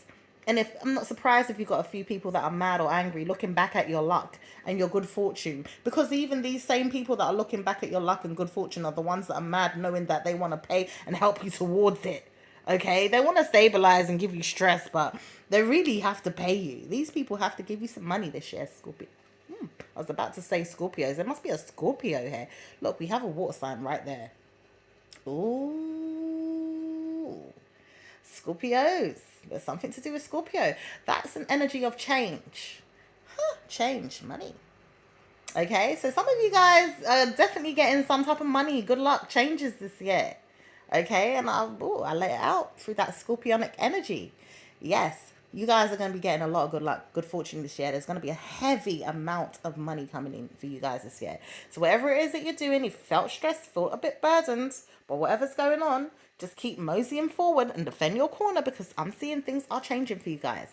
And I'm not surprised if you've got a few people that are mad or angry looking back at your luck and your good fortune. Because even these same people that are looking back at your luck and good fortune are the ones that are mad, knowing that they want to pay and help you towards it. Okay? They want to stabilize and give you stress, but they really have to pay you. These people have to give you some money this year, Scorpio. I was about to say Scorpios. There must be a Scorpio here. Look, we have a water sign right there. Ooh. Scorpios. There's something to do with Scorpio. That's an energy of change. Change, money. Okay, so some of you guys are definitely getting some type of money. Good luck, changes this year. Okay, and I let it out through that Scorpionic energy. Yes, you guys are going to be getting a lot of good luck, good fortune this year. There's going to be a heavy amount of money coming in for you guys this year. So whatever it is that you're doing, you felt stressed, felt a bit burdened, but whatever's going on, just keep moseying forward and defend your corner, because I'm seeing things are changing for you guys.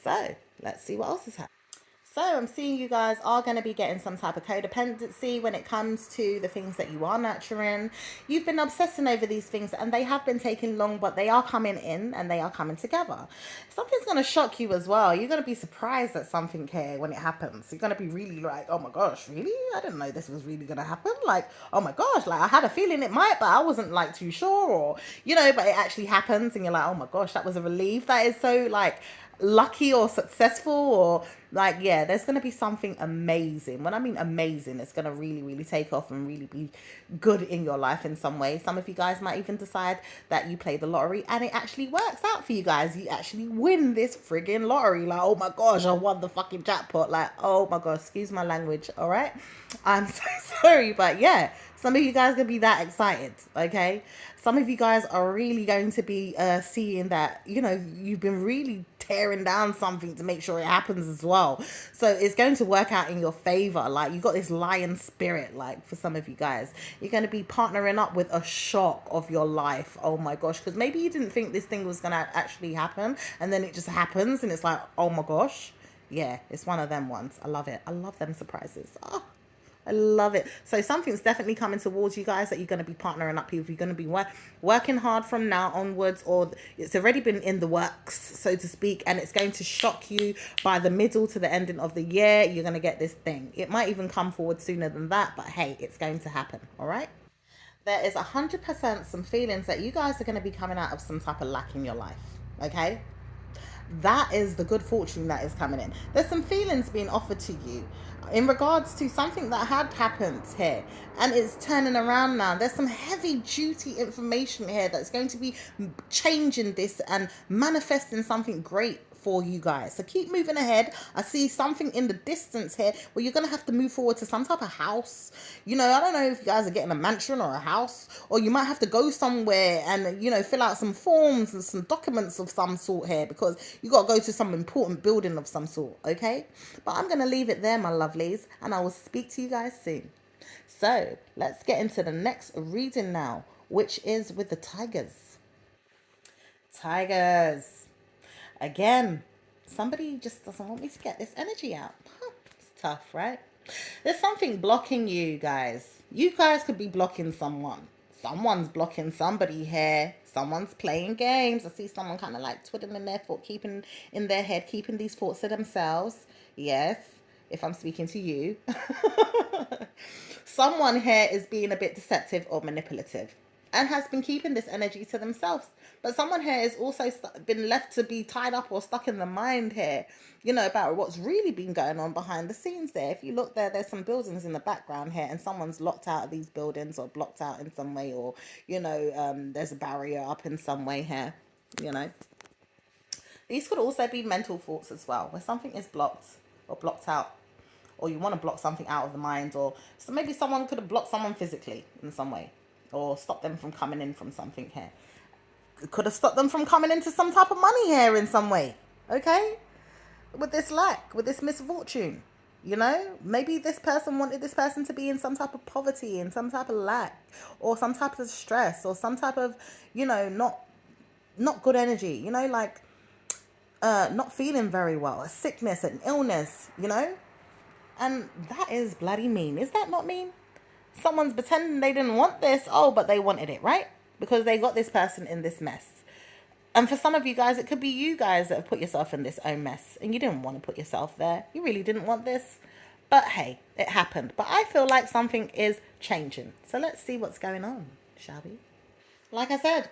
So let's see what else is happening. So I'm seeing you guys are going to be getting some type of codependency when it comes to the things that you are nurturing. You've been obsessing over these things and they have been taking long, but they are coming in and they are coming together. Something's going to shock you as well. You're going to be surprised at something here when it happens. You're going to be really like, oh my gosh, really? I didn't know this was really going to happen. Like, oh my gosh, like I had a feeling it might, but I wasn't like too sure, or, but it actually happens and you're like, oh my gosh, that was a relief. That is so like lucky or successful, or like, yeah, there's going to be something amazing. When I mean amazing, it's going to really take off and really be good in your life in some way. Some of you guys might even decide that you play the lottery and it actually works out for you guys. You actually win this friggin' lottery. Like, oh my gosh, I won the fucking jackpot. Like, oh my gosh, excuse my language. All right, I'm so sorry, but yeah, some of you guys are going to be that excited. Okay, some of you guys are really going to be seeing that you've been really tearing down something to make sure it happens as well. So it's going to work out in your favor. Like, you got this lion spirit. Like, for some of you guys, you're going to be partnering up with a shock of your life. Oh my gosh, because maybe you didn't think this thing was going to actually happen, and then it just happens and it's like, oh my gosh. Yeah, it's one of them ones. I love it. I love them surprises. Oh, I love it. So something's definitely coming towards you guys that you're going to be partnering up with. You're going to be working hard from now onwards, or it's already been in the works, so to speak, and it's going to shock you by the middle to the ending of the year. You're going to get this thing. It might even come forward sooner than that, but hey, it's going to happen. All right. There is 100% some feelings that you guys are going to be coming out of some type of lack in your life. Okay. That is the good fortune that is coming in. There's some feelings being offered to you in regards to something that had happened here, and it's turning around now. There's some heavy duty information here that's going to be changing this and manifesting something great for you guys. So keep moving ahead. I see something in the distance here where you're going to have to move forward to some type of house. You know, I don't know if you guys are getting a mansion or a house, or you might have to go somewhere and, you know, fill out some forms and some documents of some sort here, because you got to go to some important building of some sort. Okay, but I'm going to leave it there, my lovelies, and I will speak to you guys soon. So let's get into the next reading now, which is with the tigers. Tigers. Again, somebody just doesn't want me to get this energy out. It's tough, right? There's something blocking you guys. You guys could be blocking someone. Someone's blocking somebody here. Someone's playing games. I see someone kind of like twiddling their foot, keeping in their head, keeping these thoughts to themselves. Yes, if I'm speaking to you. Someone here is being a bit deceptive or manipulative and has been keeping this energy to themselves. But someone here has also been left to be tied up or stuck in the mind here, you know, about what's really been going on behind the scenes there. If you look there, there's some buildings in the background here, and someone's locked out of these buildings or blocked out in some way, or, you know, there's a barrier up in some way here, you know. These could also be mental thoughts as well, where something is blocked or blocked out, or you want to block something out of the mind, or so maybe someone could have blocked someone physically in some way, or stopped them from coming in from something here. It could have stopped them from coming into some type of money here in some way. Okay, with this lack, with this misfortune. You know, maybe this person wanted this person to be in some type of poverty, in some type of lack, or some type of stress, or some type of, you know, not good energy. You know, like not feeling very well, a sickness, an illness. You know, and that is bloody mean. Is that not mean? Someone's pretending they didn't want this. Oh, but they wanted it, right? Because they got this person in this mess. And for some of you guys, it could be you guys that have put yourself in this own mess. And you didn't want to put yourself there. You really didn't want this. But hey, it happened. But I feel like something is changing. So let's see what's going on, shall we? Like I said,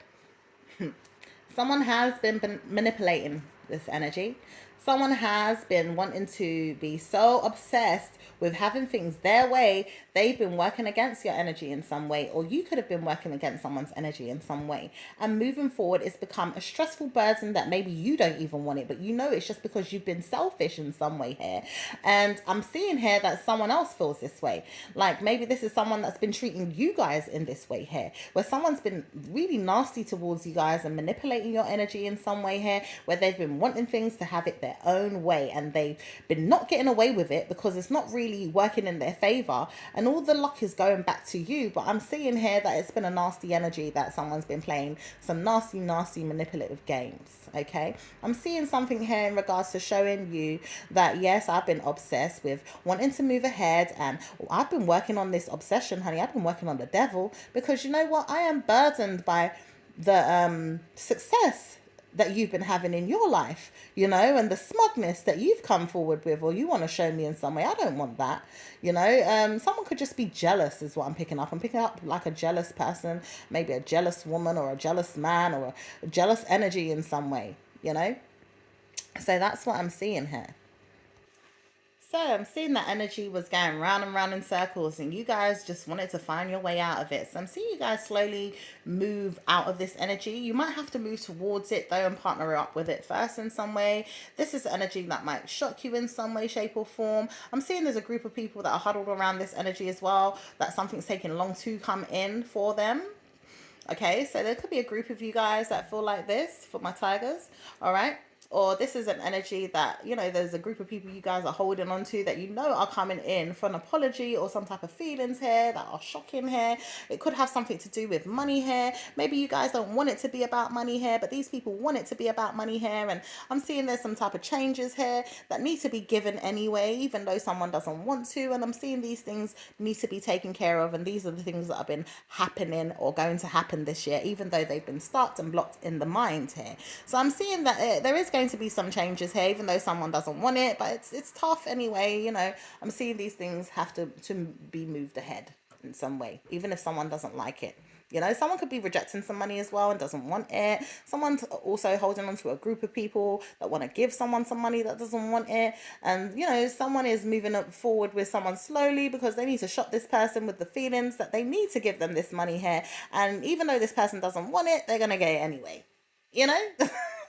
someone has been manipulating this energy. Someone has been wanting to be so obsessed with having things their way, they've been working against your energy in some way, or you could have been working against someone's energy in some way. And moving forward, it's become a stressful burden that maybe you don't even want it, but you know it's just because you've been selfish in some way here. And I'm seeing here that someone else feels this way. Like maybe this is someone that's been treating you guys in this way here, where someone's been really nasty towards you guys and manipulating your energy in some way here, where they've been wanting things to have it their own way, and they've been not getting away with it because it's not really working in their favor, and all the luck is going back to you. But I'm seeing here that it's been a nasty energy, that someone's been playing some nasty manipulative games. Okay, I'm seeing something here in regards to showing you that yes, I've been obsessed with wanting to move ahead, and I've been working on this obsession, honey. I've been working on the devil, because you know what, I am burdened by the success that you've been having in your life, you know, and the smugness that you've come forward with, or you want to show me in some way. I don't want that, you know. Someone could just be jealous is what I'm picking up. I'm picking up like a jealous person, maybe a jealous woman or a jealous man, or a jealous energy in some way, you know. So that's what I'm seeing here. So I'm seeing that energy was going round and round in circles, and you guys just wanted to find your way out of it. So I'm seeing you guys slowly move out of this energy. You might have to move towards it though, and partner up with it first in some way. This is energy that might shock you in some way, shape or form. I'm seeing there's a group of people that are huddled around this energy as well, that something's taking long to come in for them. Okay, so there could be a group of you guys that feel like this, for my tigers. All right. Or this is an energy that, you know, there's a group of people you guys are holding on to that you know are coming in for an apology or some type of feelings here that are shocking here. It could have something to do with money here. Maybe you guys don't want it to be about money here, but these people want it to be about money here. And I'm seeing there's some type of changes here that need to be given anyway, even though someone doesn't want to. And I'm seeing these things need to be taken care of. And these are the things that have been happening or going to happen this year, even though they've been stopped and blocked in the mind here. So I'm seeing that there is going to be some changes here, even though someone doesn't want it, but it's tough anyway. You know, I'm seeing these things have to be moved ahead in some way, even if someone doesn't like it. You know, someone could be rejecting some money as well and doesn't want it. Someone's also holding on to a group of people that want to give someone some money that doesn't want it. And, you know, someone is moving up forward with someone slowly because they need to shock this person with the feelings that they need to give them this money here. And even though this person doesn't want it, they're going to get it anyway. You know,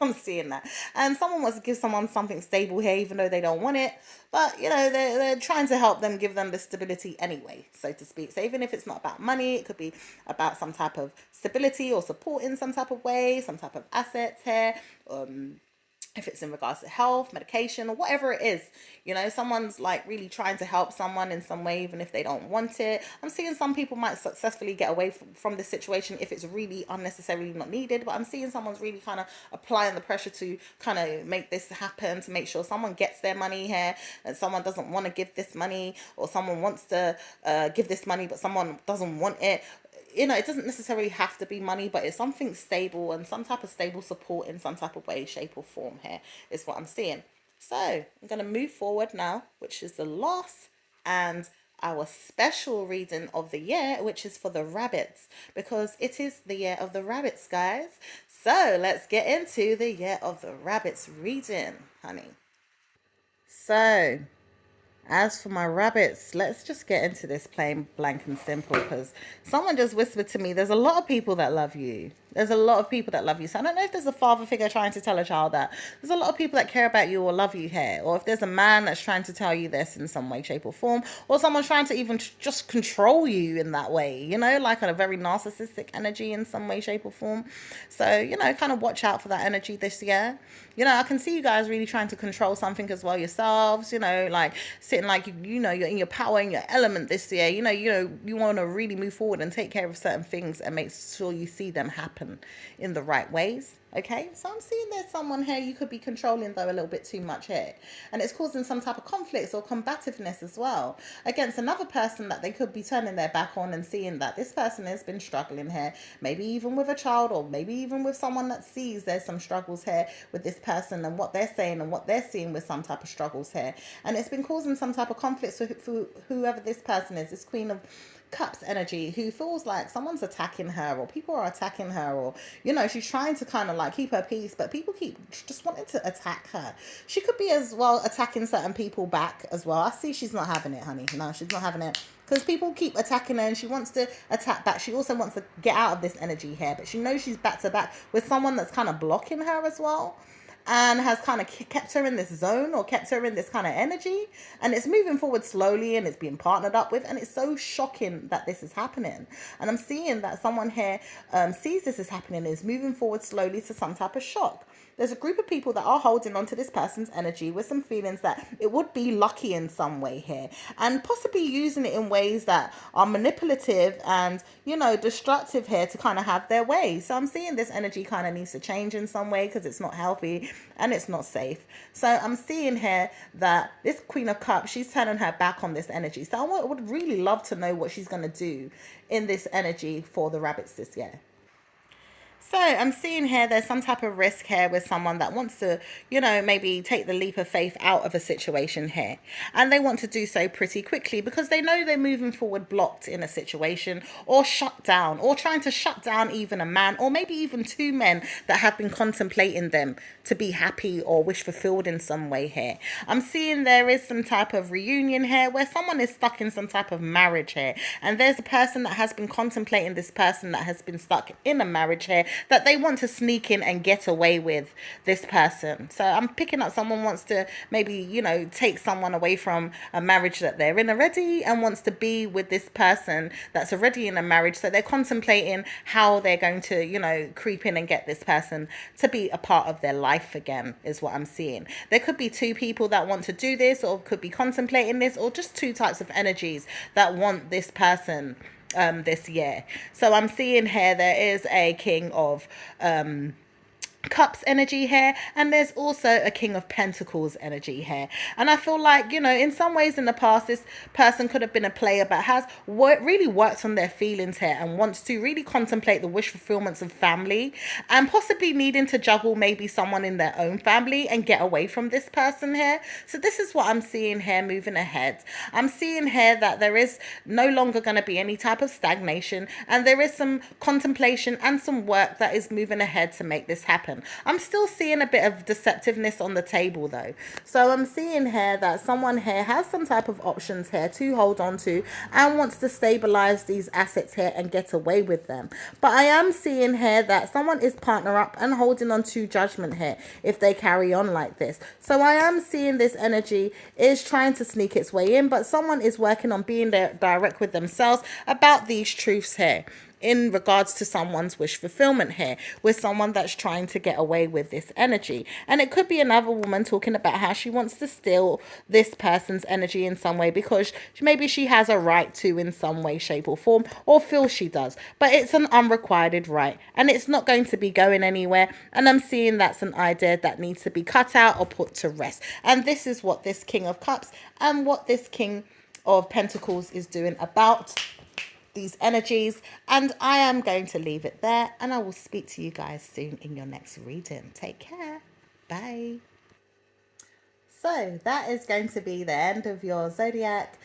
I'm seeing that. And someone wants to give someone something stable here, even though they don't want it. But, you know, they're trying to help them, give them the stability anyway, so to speak. So even if it's not about money, it could be about some type of stability or support in some type of way, some type of assets here. If it's in regards to health, medication, or whatever it is, you know, someone's like really trying to help someone in some way, even if they don't want it. I'm seeing some people might successfully get away from this situation if it's really unnecessarily not needed, but I'm seeing someone's really kind of applying the pressure to kind of make this happen, to make sure someone gets their money here, and someone doesn't want to give this money, or someone wants to give this money, but someone doesn't want it. You know, it doesn't necessarily have to be money, but it's something stable and some type of stable support in some type of way, shape or form here is what I'm seeing. So I'm going to move forward now, which is the last and our special reading of the year, which is for the rabbits, because it is the year of the rabbits, guys. So let's get into the year of the rabbits reading, honey. So as for my rabbits, let's just get into this plain, blank and simple, because someone just whispered to me, there's a lot of people that love you. There's a lot of people that love you. So I don't know if there's a father figure trying to tell a child that. There's a lot of people that care about you or love you here. Or if there's a man that's trying to tell you this in some way, shape or form. Or someone trying to even just control you in that way. You know, like a very narcissistic energy in some way, shape or form. So, you know, kind of watch out for that energy this year. You know, I can see you guys really trying to control something as well yourselves. You know, like sitting like, you know, you're in your power, in your element this year. You know, you want to really move forward and take care of certain things and make sure you see them happen in the right ways. Okay, so I'm seeing there's someone here you could be controlling though a little bit too much here, and it's causing some type of conflicts or combativeness as well against another person that they could be turning their back on, and seeing that this person has been struggling here, maybe even with a child or maybe even with someone that sees there's some struggles here with this person and what they're saying and what they're seeing with some type of struggles here, and it's been causing some type of conflicts for whoever this person is, this Queen of Cups energy, who feels like someone's attacking her or people are attacking her, or you know, she's trying to kind of like keep her peace, but people keep just wanting to attack her. She could be as well attacking certain people back as well. I see she's not having it, honey. No, she's not having it, because people keep attacking her and she wants to attack back. She also wants to get out of this energy here, but she knows she's back to back with someone that's kind of blocking her as well, and has kind of kept her in this zone or kept her in this kind of energy, and it's moving forward slowly and it's being partnered up with, and it's so shocking that this is happening. And I'm seeing that someone here sees this is happening, is moving forward slowly to some type of shock. There's a group of people that are holding on to this person's energy with some feelings that it would be lucky in some way here, and possibly using it in ways that are manipulative and, you know, destructive here to kind of have their way. So I'm seeing this energy kind of needs to change in some way, because it's not healthy and it's not safe. So I'm seeing here that this Queen of Cups, she's turning her back on this energy. So I would really love to know what she's going to do in this energy for the rabbits this year. So I'm seeing here there's some type of risk here with someone that wants to, you know, maybe take the leap of faith out of a situation here. And they want to do so pretty quickly because they know they're moving forward blocked in a situation, or shut down, or trying to shut down even a man, or maybe even two men that have been contemplating them to be happy or wish fulfilled in some way here. I'm seeing there is some type of reunion here where someone is stuck in some type of marriage here. And there's a person that has been contemplating this person that has been stuck in a marriage here, that they want to sneak in and get away with this person. So I'm picking up someone wants to maybe, you know, take someone away from a marriage that they're in already and wants to be with this person that's already in a marriage. So they're contemplating how they're going to, you know, creep in and get this person to be a part of their life again, is what I'm seeing. There could be two people that want to do this, or could be contemplating this, or just two types of energies that want this person this year. So I'm seeing here there is a king of Cups energy here, and there's also a King of Pentacles energy here. And I feel like, you know, in some ways in the past this person could have been a player, but has really worked on their feelings here and wants to really contemplate the wish fulfillments of family, and possibly needing to juggle maybe someone in their own family and get away from this person here. So this is what I'm seeing here moving ahead. I'm seeing here that there is no longer going to be any type of stagnation, and there is some contemplation and some work that is moving ahead to make this happen. I'm still seeing a bit of deceptiveness on the table though. So I'm seeing here that someone here has some type of options here to hold on to and wants to stabilize these assets here and get away with them. But I am seeing here that someone is partner up and holding on to judgment here if they carry on like this. So I am seeing this energy is trying to sneak its way in, but someone is working on being direct with themselves about these truths here in regards to someone's wish fulfillment here with someone that's trying to get away with this energy. And it could be another woman talking about how she wants to steal this person's energy in some way because maybe she has a right to in some way, shape or form, or feels she does. But it's an unrequited right and it's not going to be going anywhere. And I'm seeing that's an idea that needs to be cut out or put to rest. And this is what this King of Cups and what this King of Pentacles is doing about these energies. And I am going to leave it there, and I will speak to you guys soon in your next reading. Take care. Bye. So that is going to be the end of your zodiac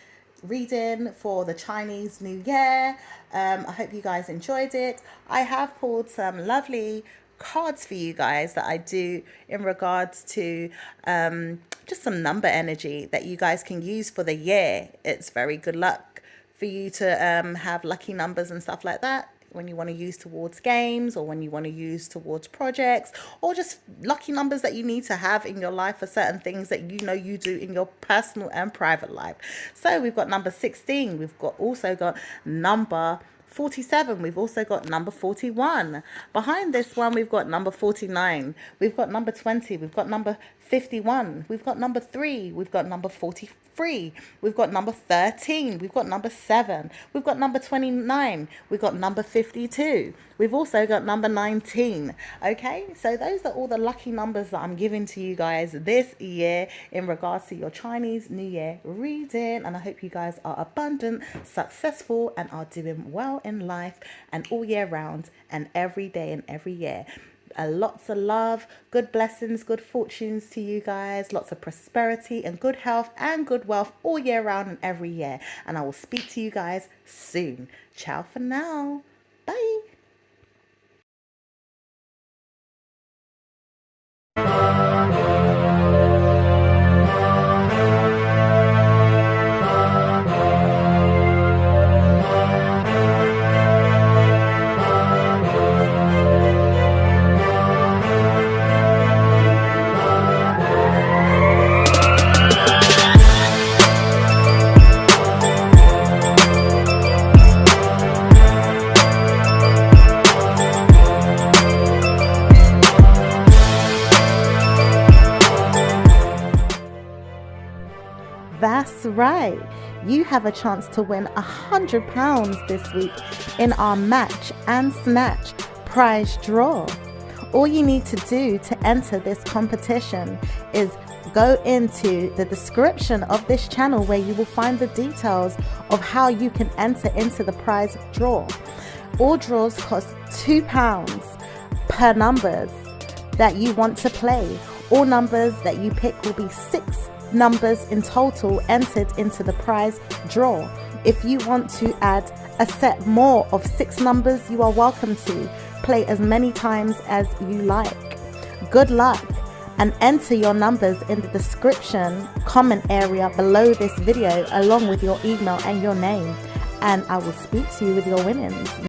reading for the Chinese New Year. I hope you guys enjoyed it. I have pulled some lovely cards for you guys that I do in regards to just some number energy that you guys can use for the year. It's very good luck for you to have lucky numbers and stuff like that when you want to use towards games, or when you want to use towards projects, or just lucky numbers that you need to have in your life for certain things that you know you do in your personal and private life. So we've got number 16, we've also got number 47, we've also got number 41. Behind this one we've got number 49, we've got number 20, we've got number 51, we've got number 3, we've got number 43, we've got number 13, we've got number 7, we've got number 29, we've got number 52, we've also got number 19. Okay, so those are all the lucky numbers that I'm giving to you guys this year in regards to your Chinese New Year reading, and I hope you guys are abundant, successful, and are doing well in life and all year round and every day and every year. Lots of love, good blessings, good fortunes to you guys, lots of prosperity and good health and good wealth all year round and every year. And I will speak to you guys soon. Ciao for now. Bye. That's right. You have a chance to win £100 this week in our Match and Snatch prize draw. All you need to do to enter this competition is go into the description of this channel where you will find the details of how you can enter into the prize draw. All draws cost £2 per numbers that you want to play. All numbers that you pick will be 6 numbers in total entered into the prize draw. If you want to add a set more of 6 numbers, you are welcome to play as many times as you like. Good luck, and enter your numbers in the description comment area below this video along with your email and your name, and I will speak to you with your winnings.